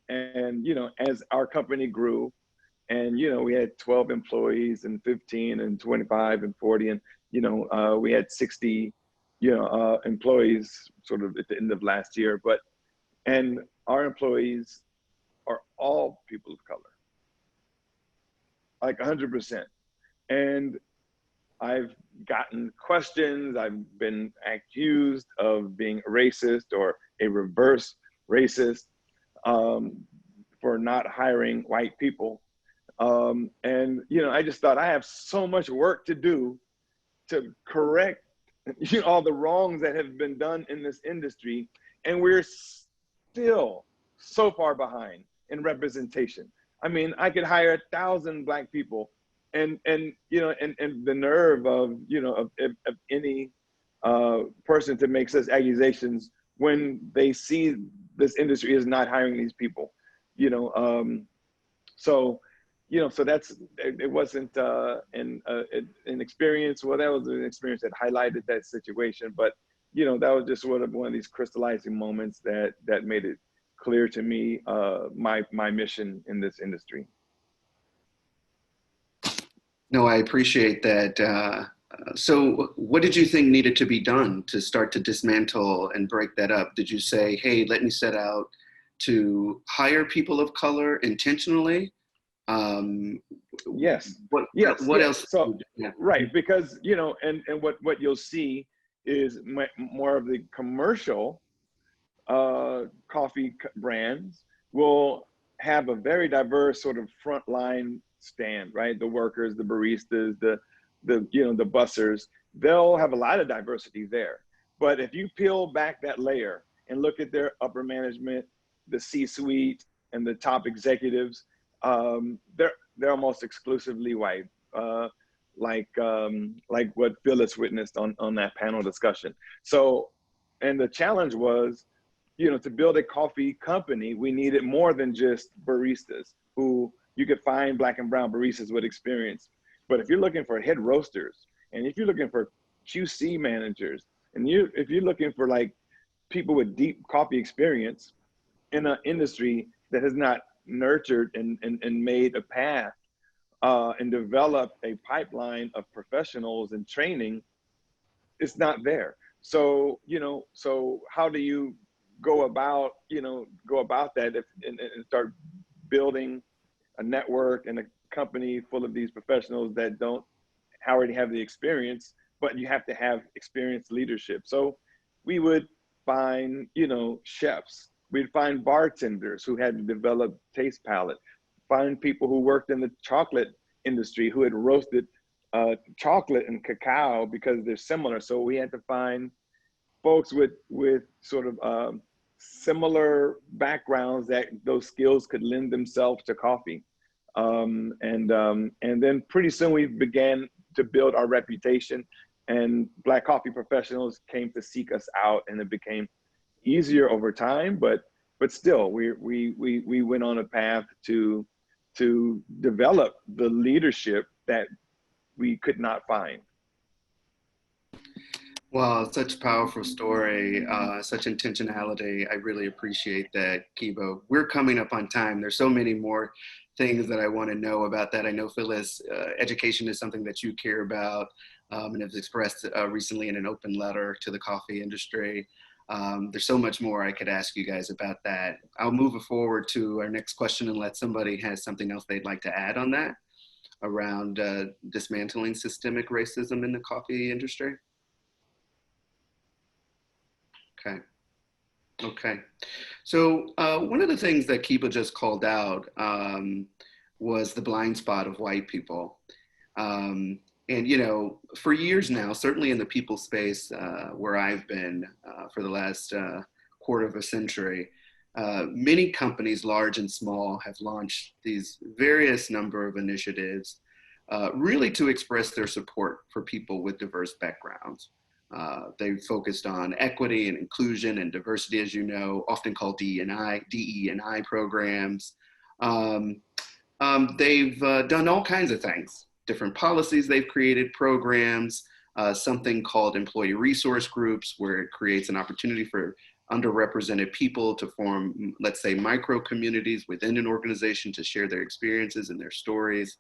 as our company grew, and we had 12 employees and 15 and 25 and 40, and we had 60 employees sort of at the end of last year. And our employees are all people of color, like 100%. And I've gotten questions, I've been accused of being racist or a reverse racist for not hiring white people. And I just thought I have so much work to do to correct all the wrongs that have been done in this industry, and we're still so far behind in representation. I mean, I could hire 1,000 Black people, and the nerve of of any person to make such accusations when they see this industry is not hiring these people, so that's, it wasn't an experience. Well, that was an experience that highlighted that situation, but that was just one of these crystallizing moments that made it clear to me my mission in this industry. No, I appreciate that. So what did you think needed to be done to start to dismantle and break that up? Did you say, hey, let me set out to hire people of color intentionally? Yes. What else? So, right, because, and what you'll see is more of the commercial coffee brands will have a very diverse sort of frontline stand, right? The workers, the baristas, the bussers, they'll have a lot of diversity there. But if you peel back that layer and look at their upper management, the C-suite and the top executives, they're almost exclusively white, like what Phyllis witnessed on that panel discussion. So, and the challenge was, to build a coffee company, we needed more than just baristas who you could find Black and brown baristas with experience. But if you're looking for head roasters, and if you're looking for QC managers, and if you're looking for like people with deep coffee experience in an industry that has not nurtured and made a path and developed a pipeline of professionals and training, it's not there. So, so how do you go about that and start building a network and a company full of these professionals that don't already have the experience, but you have to have experienced leadership. So we would find, chefs, we'd find bartenders who had developed taste palate, find people who worked in the chocolate industry who had roasted chocolate and cacao because they're similar. So we had to find folks with sort of similar backgrounds that those skills could lend themselves to coffee. And then pretty soon we began to build our reputation, and Black coffee professionals came to seek us out, and it became easier over time. But but still, we went on a path to develop the leadership that we could not find. Wow, such a powerful story, such intentionality. I really appreciate that, Keba. We're coming up on time. There's so many more things that I want to know about that. I know, Phyllis, education is something that you care about and have expressed recently in an open letter to the coffee industry. There's so much more I could ask you guys about that. I'll move it forward to our next question unless somebody has something else they'd like to add on that around dismantling systemic racism in the coffee industry. Okay. So one of the things that Keba just called out was the blind spot of white people. And, you know, for years now, certainly in the people space where I've been for the last quarter of a century, many companies, large and small, have launched these various number of initiatives really to express their support for people with diverse backgrounds. They focused on equity and inclusion and diversity, as you know, often called DE&I programs. They've done all kinds of things, different policies they've created, programs, something called employee resource groups, where it creates an opportunity for underrepresented people to form, let's say, micro communities within an organization to share their experiences and their stories.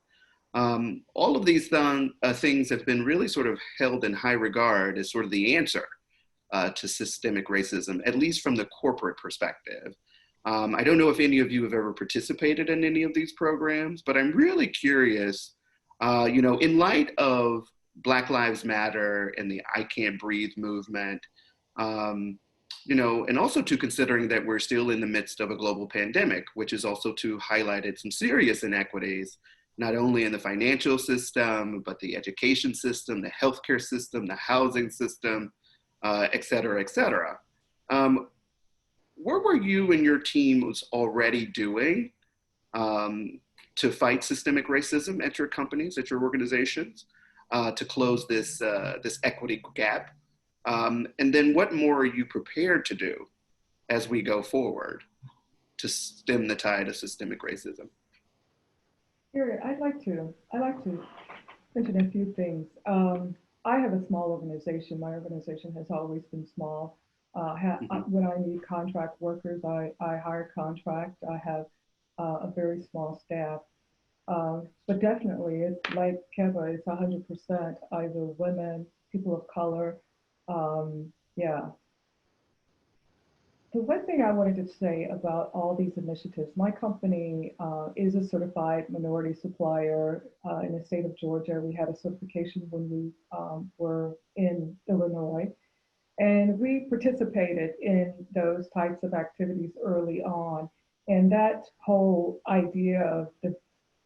All of these things have been really sort of held in high regard as sort of the answer to systemic racism, at least from the corporate perspective. I don't know if any of you have ever participated in any of these programs, but I'm really curious, you know, in light of Black Lives Matter and the I Can't Breathe movement, you know, and also to considering that we're still in the midst of a global pandemic, which is also to highlighted some serious inequities, not only in the financial system, but the education system, the healthcare system, the housing system, et cetera, et cetera. What were you and your teams already doing to fight systemic racism at your companies, at your organizations, to close this, this equity gap? And then what more are you prepared to do as we go forward to stem the tide of systemic racism? Here, I'd like to mention a few things. I have a small organization. My organization has always been small. When I need contract workers, I hire contract. I have a very small staff. But definitely, it's like Keba, it's 100% either women, people of color. Yeah. The one thing I wanted to say about all these initiatives, my company is a certified minority supplier in the state of Georgia. We had a certification when we were in Illinois, and we participated in those types of activities early on. And that whole idea of the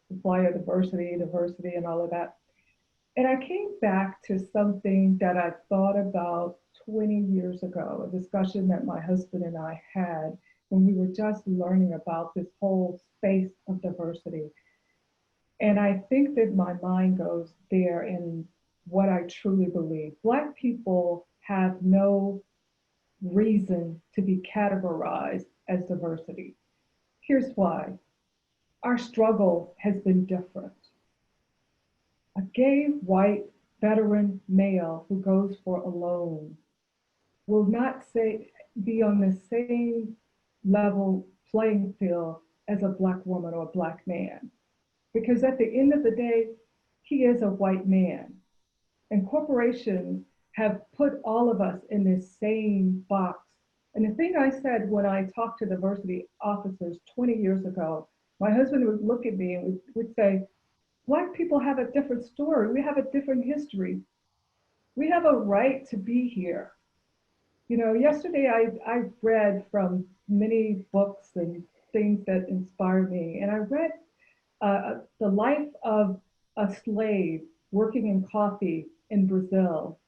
supplier diversity and all of that. And I came back to something that I thought about 20 years ago, a discussion that my husband and I had when we were just learning about this whole space of diversity. And I think that my mind goes there in what I truly believe. Black people have no reason to be categorized as diversity. Here's why. Our struggle has been different. A gay, white, veteran male who goes for a loan will not be on the same level playing field as a Black woman or a Black man. Because at the end of the day, he is a white man. And corporations have put all of us in this same box. And the thing I said when I talked to diversity officers 20 years ago, my husband would look at me and would say, Black people have a different story. We have a different history. We have a right to be here. You know, yesterday I read from many books and things that inspired me. And I read the life of a slave working in coffee in Brazil.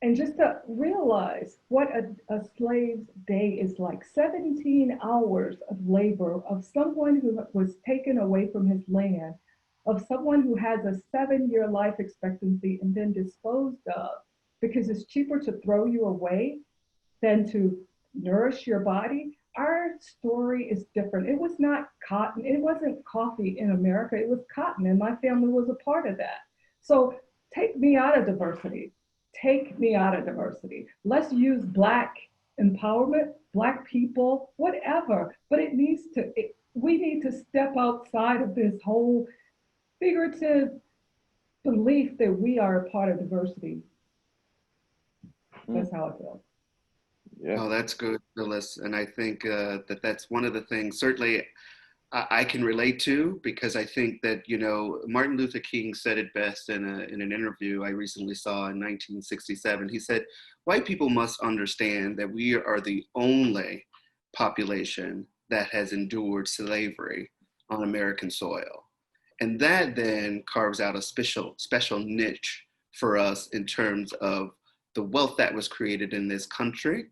And just to realize what a slave's day is like, 17 hours of labor of someone who was taken away from his land, of someone who has a 7-year life expectancy and then disposed of, because it's cheaper to throw you away than to nourish your body. our story is different. It was not cotton. It wasn't coffee in America. It was cotton, and my family was a part of that. So take me out of diversity. Take me out of diversity. Let's use Black empowerment, Black people, whatever. But we need to step outside of this whole figurative belief that we are a part of diversity. That's how I feel. Yeah. Oh, that's good, Phyllis. And I think that's one of the things certainly I can relate to, because I think that, Martin Luther King said it best in an interview I recently saw in 1967. He said, white people must understand that we are the only population that has endured slavery on American soil. And that then carves out a special niche for us in terms of the wealth that was created in this country,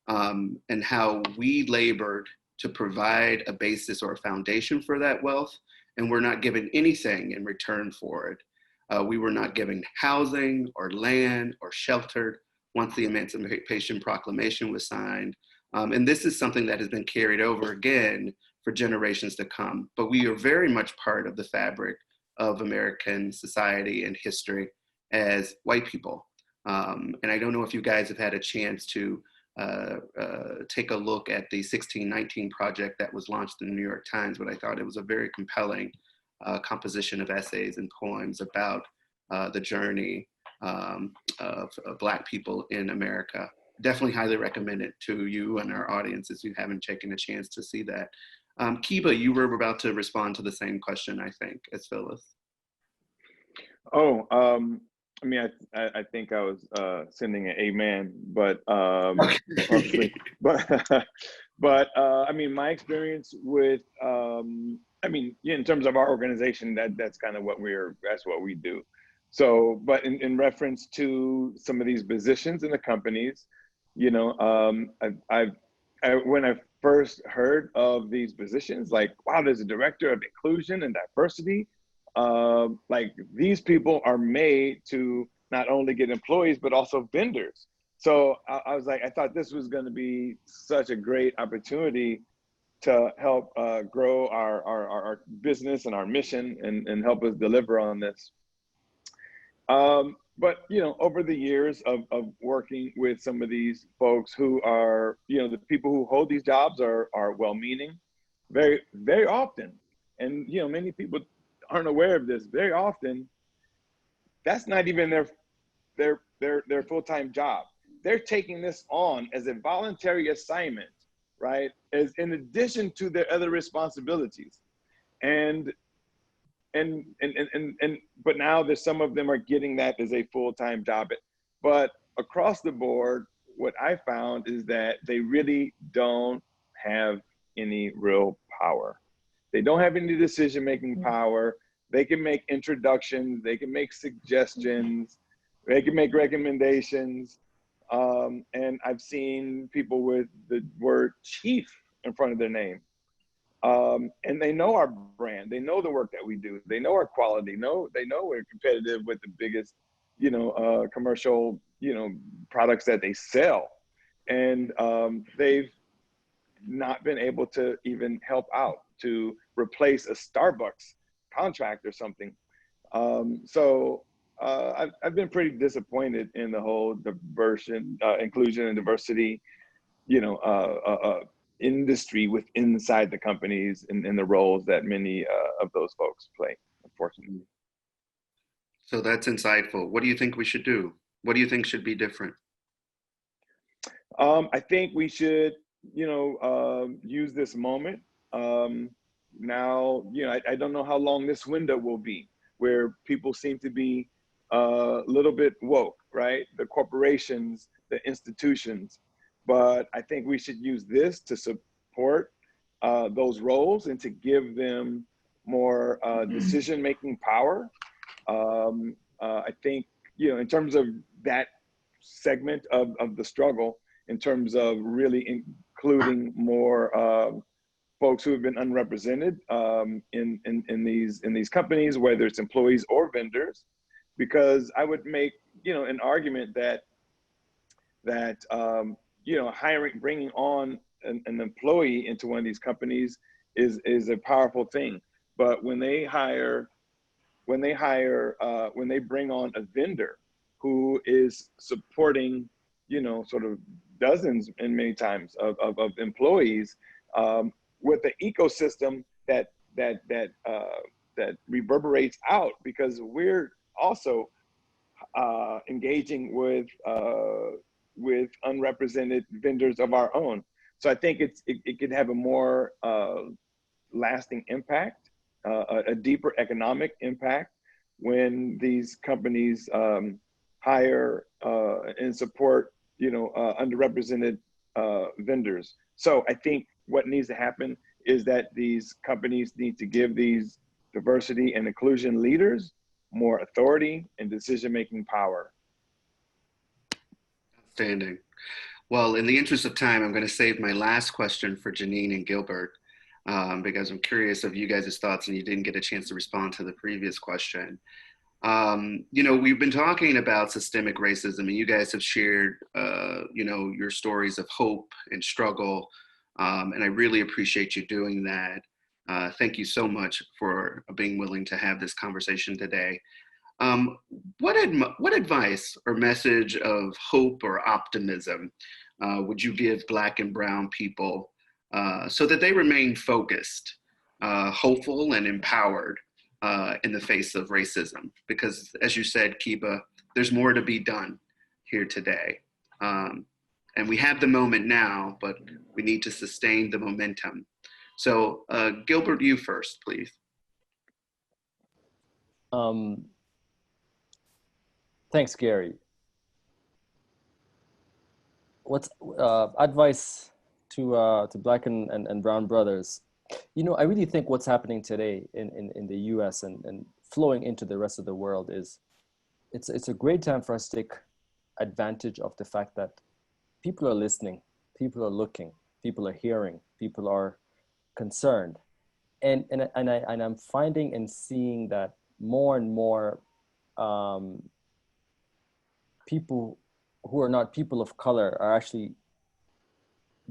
and how we labored to provide a basis or a foundation for that wealth, and we're not given anything in return for it. We were not given housing or land or sheltered once the Emancipation Proclamation was signed. And this is something that has been carried over again for generations to come. But we are very much part of the fabric of American society and history as white people. And I don't know if you guys have had a chance to take a look at the 1619 project that was launched in the New York Times, but I thought it was a very compelling composition of essays and poems about the journey of Black people in America. Definitely highly recommend it to you and our audience if you haven't taken a chance to see that. Keba, you were about to respond to the same question, I think, as Phyllis. Oh, I mean, I think I was sending an amen, but obviously, but I mean, my experience with, I mean, in terms of our organization, that's kind of that's what we do. So, but in reference to some of these positions in the companies, when I first heard of these positions, like, wow, there's a director of inclusion and diversity. Like, these people are made to not only get employees, but also vendors. So I was like, I thought this was going to be such a great opportunity to help grow our business and our mission and help us deliver on this. But, over the years of working with some of these folks who are, the people who hold these jobs are well-meaning, very, very often. And, many people aren't aware of this. Very often, that's not even their full-time job. They're taking this on as a voluntary assignment, right? As in addition to their other responsibilities. But now there's some of them are getting that as a full-time job. But across the board, what I found is that they really don't have any real power. They don't have any decision-making power. They can make introductions, they can make suggestions, they can make recommendations. And I've seen people with the word chief in front of their name. And they know our brand, they know the work that we do, they know our quality, they know we're competitive with the biggest, commercial, products that they sell. And they've not been able to even help out to replace a Starbucks contract or something. So I've been pretty disappointed in the whole inclusion and diversity, industry inside the companies and the roles that many of those folks play, unfortunately. So that's insightful. What do you think we should do? What do you think should be different? I think we should, use this moment. Now, I don't know how long this window will be, where people seem to be a little bit woke, right? The corporations, the institutions. But I think we should use this to support those roles and to give them more decision-making power. I think, in terms of that segment of the struggle, in terms of really including more folks who have been unrepresented in these companies, whether it's employees or vendors, because I would make an argument that bringing on an employee into one of these companies is a powerful thing. But when they bring on a vendor who is supporting, sort of dozens and many times of employees, with the ecosystem that reverberates out, because we're also engaging with unrepresented vendors of our own. So I think it could have a more lasting impact, a deeper economic impact, when these companies hire and support, underrepresented vendors. So I think what needs to happen is that these companies need to give these diversity and inclusion leaders more authority and decision-making power. Outstanding. Well, in the interest of time, I'm going to save my last question for Janine and Gilbert, because I'm curious of you guys' thoughts, and you didn't get a chance to respond to the previous question. We've been talking about systemic racism, and you guys have shared, your stories of hope and struggle, and I really appreciate you doing that. Thank you so much for being willing to have this conversation today. What advice or message of hope or optimism would you give Black and Brown people so that they remain focused, hopeful, and empowered in the face of racism? Because, as you said, Keba, there's more to be done here today. And we have the moment now, but we need to sustain the momentum. So Gilbert, you first, please. Thanks, Gary. What's advice to Black and Brown brothers? I really think what's happening today in the US and flowing into the rest of the world is it's a great time for us to take advantage of the fact that people are listening, people are looking, people are hearing, people are concerned. And I'm finding and seeing that more and more people who are not people of color are actually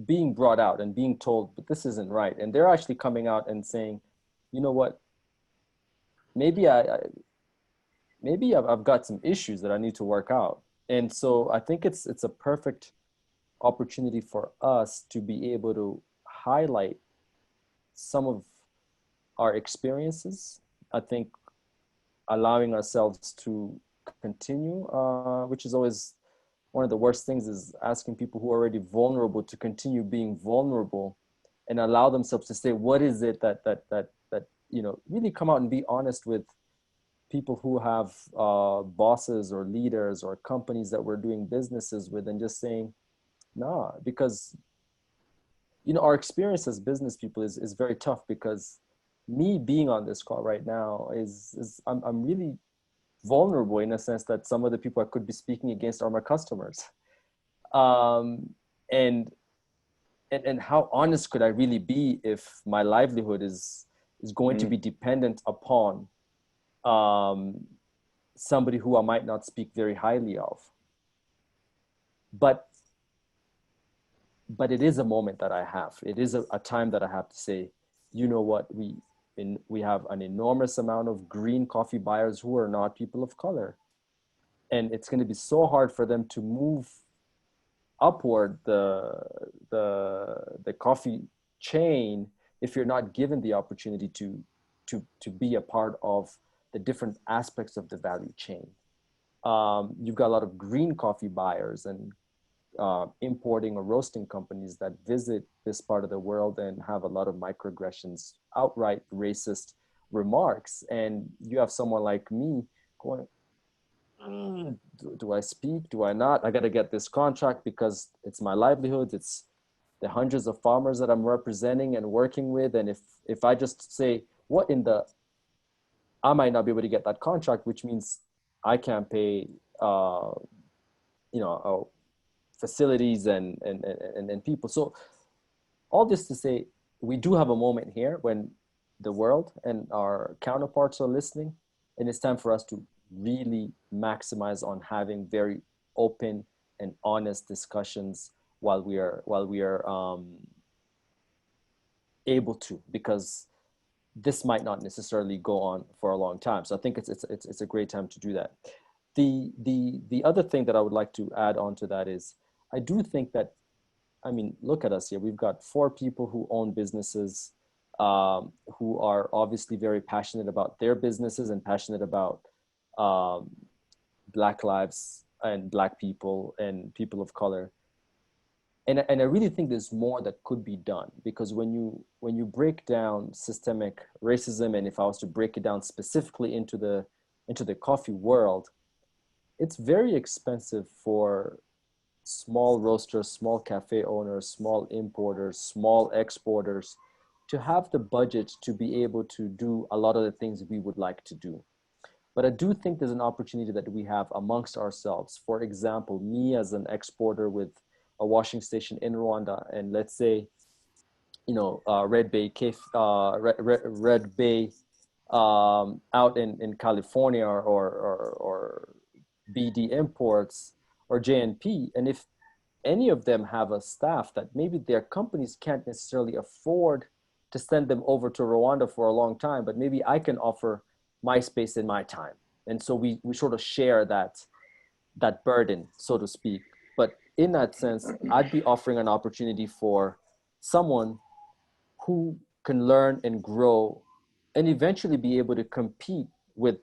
being brought out and being told, but this isn't right. And they're actually coming out and saying, you know what, maybe I've got some issues that I need to work out. And so I think it's a perfect opportunity for us to be able to highlight some of our experiences. I think allowing ourselves to continue, which is always one of the worst things, is asking people who are already vulnerable to continue being vulnerable and allow themselves to say, what is it that really come out and be honest with people who have bosses or leaders or companies that we're doing businesses with, and just saying, nah, because our experience as business people is very tough, because me being on this call right now I'm really vulnerable in a sense that some of the people I could be speaking against are my customers. And how honest could I really be if my livelihood is going to be dependent upon somebody who I might not speak very highly of? But it is a moment that I have. It is a time that I have to say, you know what, we have an enormous amount of green coffee buyers who are not people of color. And it's going to be so hard for them to move upward the coffee chain if you're not given the opportunity to be a part of the different aspects of the value chain. You've got a lot of green coffee buyers and importing or roasting companies that visit this part of the world and have a lot of microaggressions, outright racist remarks. And you have someone like me going, do I speak? Do I not? I got to get this contract because it's my livelihood. It's the hundreds of farmers that I'm representing and working with. And if I just say, I might not be able to get that contract, which means I can't pay, facilities and people. So all this to say, we do have a moment here when the world and our counterparts are listening, and it's time for us to really maximize on having very open and honest discussions while we are able to, because this might not necessarily go on for a long time. So I think it's a great time to do that. The other thing that I would like to add on to that is, I do think that, I mean, look at us here. We've got 4 people who own businesses, who are obviously very passionate about their businesses and passionate about Black lives and Black people and people of color. And I really think there's more that could be done, because when you break down systemic racism, and if I was to break it down specifically into the coffee world, it's very expensive for small roasters, small cafe owners, small importers, small exporters to have the budget to be able to do a lot of the things we would like to do. But I do think there's an opportunity that we have amongst ourselves. For example, me as an exporter with a washing station in Rwanda, and let's say, Red Bay out in California, or BD Imports or JNP, and if any of them have a staff that maybe their companies can't necessarily afford to send them over to Rwanda for a long time, but maybe I can offer my space and my time. And so we sort of share that burden, so to speak. But in that sense, I'd be offering an opportunity for someone who can learn and grow and eventually be able to compete with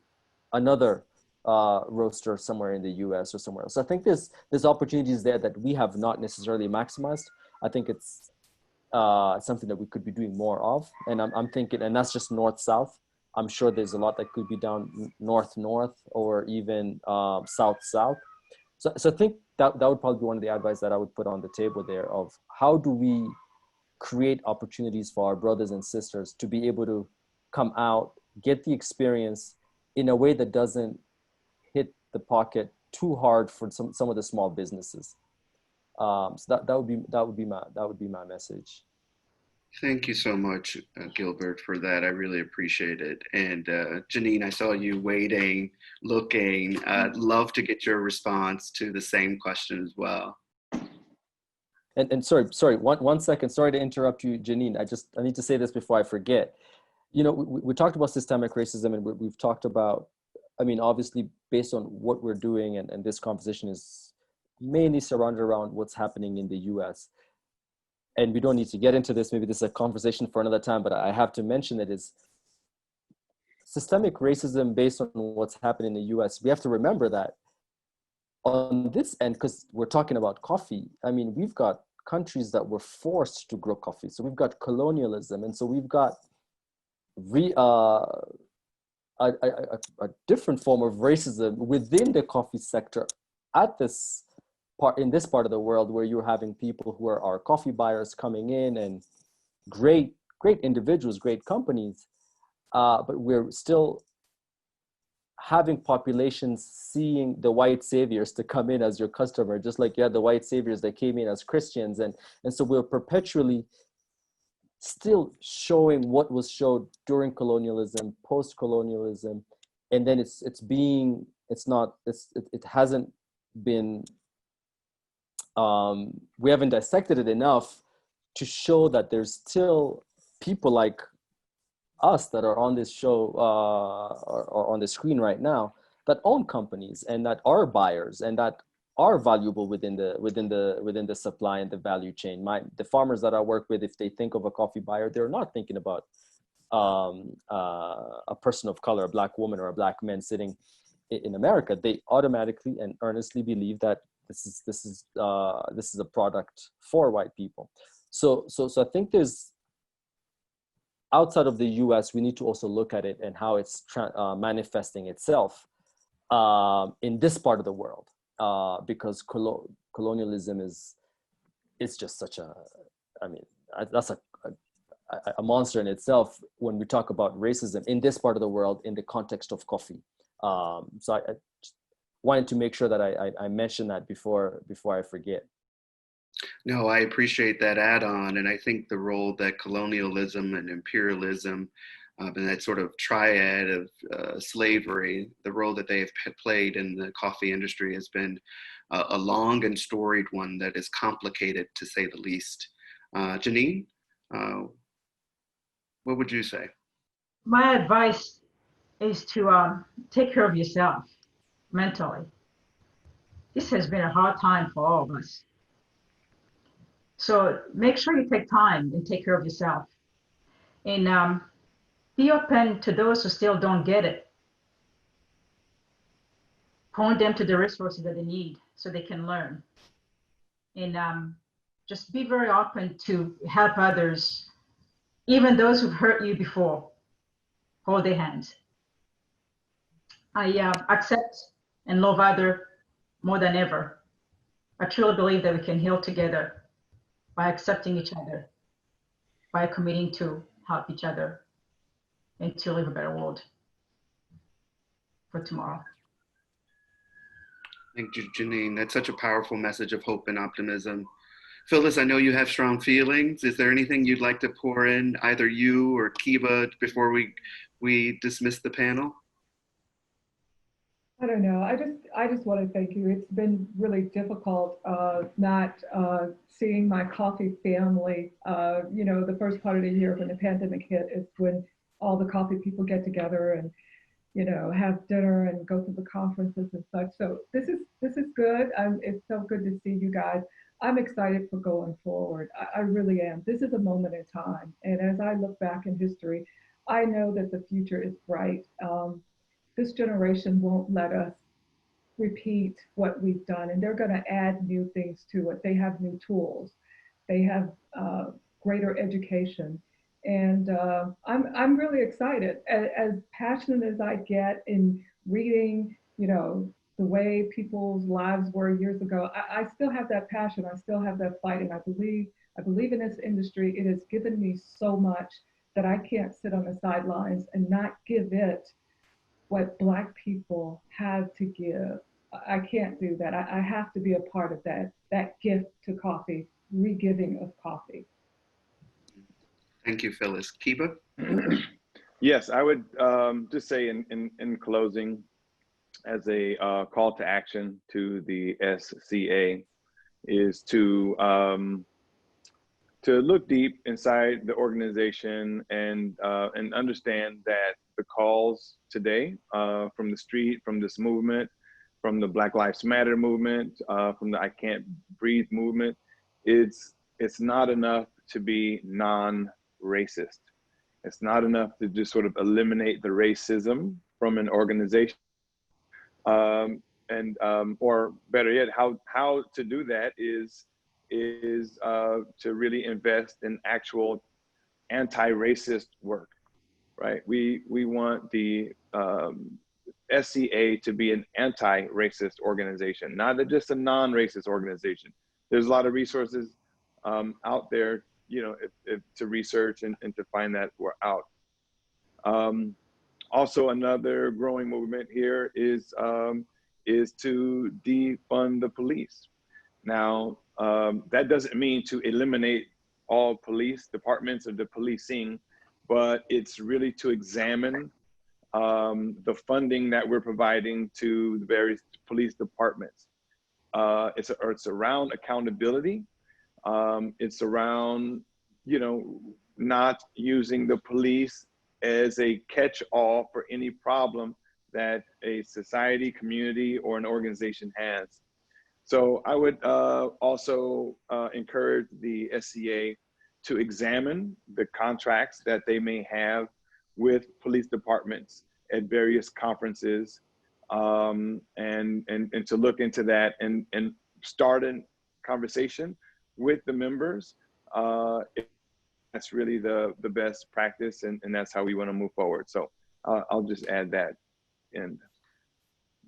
another roaster somewhere in the US or somewhere else. So I think there's opportunities there that we have not necessarily maximized. I think it's something that we could be doing more of. And I'm thinking, and that's just north-south. I'm sure there's a lot that could be down north-north or even south-south. So I think that would probably be one of the advice that I would put on the table there, of how do we create opportunities for our brothers and sisters to be able to come out, get the experience in a way that doesn't hit the pocket too hard for some of the small businesses. So that would be my message. Thank you so much, Gilbert, for that. I really appreciate it. And Janine, I saw you waiting, looking. I'd love to get your response to the same question as well. And sorry, one second. Sorry to interrupt you, Janine. I need to say this before I forget. We talked about systemic racism, and we've talked about, I mean, obviously based on what we're doing, and this conversation is mainly surrounded around what's happening in the US. And we don't need to get into this. Maybe this is a conversation for another time, but I have to mention it is systemic racism based on what's happened in the US. We have to remember that on this end, because we're talking about coffee, I mean, we've got countries that were forced to grow coffee. So we've got colonialism. And so we've got a different form of racism within the coffee sector in this part of the world, where you're having people who are our coffee buyers coming in, and great individuals, great companies, but we're still having populations seeing the white saviors to come in as your customer, just like you had the white saviors that came in as Christians, and so we're perpetually still showing what was showed during colonialism, post-colonialism, and then it hasn't been. We haven't dissected it enough to show that there's still people like us that are on this show or on the screen right now that own companies and that are buyers and that are valuable within the supply and the value chain. The farmers that I work with, if they think of a coffee buyer, they're not thinking about a person of color, a Black woman or a Black man sitting in America. They automatically and earnestly believe that this is a product for white people. So I think there's, outside of the U.S., we need to also look at it and how it's manifesting itself in this part of the world, because colonialism is just such that's a monster in itself when we talk about racism in this part of the world in the context of coffee. So I wanted to make sure that I mention that before I forget. No, I appreciate that add-on, and I think the role that colonialism and imperialism and that sort of triad of slavery, the role that they have played in the coffee industry has been a long and storied one that is complicated, to say the least. Janine, What would you say? My advice is to take care of yourself mentally. This has been a hard time for all of us. So make sure you take time and take care of yourself. And be open to those who still don't get it. Point them to the resources that they need so they can learn. And just be very open to help others, even those who've hurt you before. Hold their hands. I accept and love others more than ever. I truly believe that we can heal together by accepting each other, by committing to help each other and to live a better world for tomorrow. Thank you, Janine. That's such a powerful message of hope and optimism. Phyllis, I know you have strong feelings. Is there anything you'd like to pour in, either you or Keba, before we dismiss the panel? I don't know. I just want to thank you. It's been really difficult not seeing my coffee family. You know, the first part of the year when the pandemic hit is when all the coffee people get together and, you know, have dinner and go to the conferences and such. So this is good. It's so good to see you guys. I'm excited for going forward. I really am. This is a moment in time. And as I look back in history, I know that the future is bright. This generation won't let us repeat what we've done, and they're going to add new things to it. They have new tools. They have greater education. And I'm really excited. As passionate as I get in reading, you know, the way people's lives were years ago, I still have that passion. I still have that fight, and I believe in this industry. It has given me so much that I can't sit on the sidelines and not give it what Black people have to give. I can't do that. I have to be a part of that gift to coffee, re-giving of coffee. Thank you, Phyllis. Keba? Yes, I would just say in closing, as a call to action to the SCA, is to look deep inside the organization and understand that the calls today from the street, from this movement, from the Black Lives Matter movement, from the I Can't Breathe movement, it's not enough to be non-racist. It's not enough to just sort of eliminate the racism from an organization. Or better yet, how to do that is to really invest in actual anti-racist work, right? We want the SCA to be an anti-racist organization, not just a non-racist organization. There's a lot of resources out there, you know, if to research and to find that out. Also, another growing movement here is to defund the police. Now, that doesn't mean to eliminate all police departments or the policing, but it's really to examine the funding that we're providing to the various police departments. It's around accountability. It's around, you know, not using the police as a catch-all for any problem that a society, community, or an organization has. So I would also encourage the SCA to examine the contracts that they may have with police departments at various conferences, and to look into that and start a conversation with the members. That's really the best practice, and that's how we want to move forward. So I'll just add that. And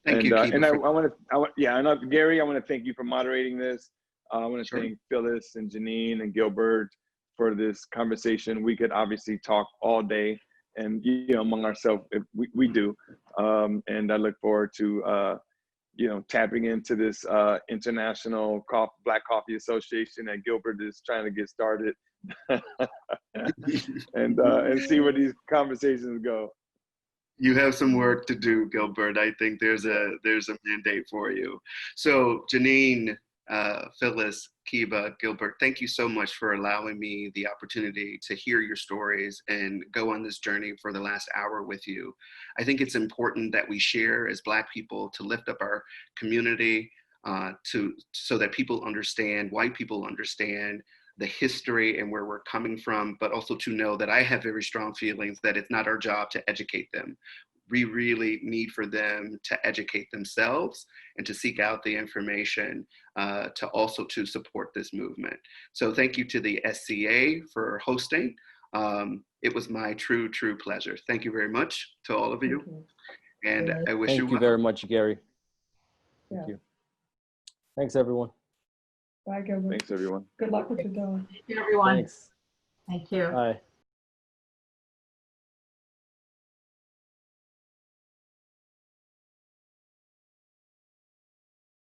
Thank you, Keba. And I want to, Gary, I want to thank you for moderating this. I want to thank Phyllis and Janine and Gilbert for this conversation. We could obviously talk all day, and you know, among ourselves, if we do. And I look forward to you know, tapping into this International Black Coffee Association that Gilbert is trying to get started, and see where these conversations go. You have some work to do, Gilbert. I think there's a mandate for you. So, Janine, Phyllis, Keba, Gilbert, thank you so much for allowing me the opportunity to hear your stories and go on this journey for the last hour with you. I think it's important that we share as Black people to lift up our community, so that people understand, white people understand the history and where we're coming from, but also to know that I have very strong feelings that it's not our job to educate them. We really need for them to educate themselves and to seek out the information to also to support this movement. So thank you to the SCA for hosting. It was my true pleasure. Thank you very much to all of you. And I wish you well. Thank you very much, Gary. Yeah. Thank you. Thanks, everyone. Bye, Gilbert. Thanks, everyone. Good luck with your dog. Thank you, everyone. Thanks. Thank you. Bye.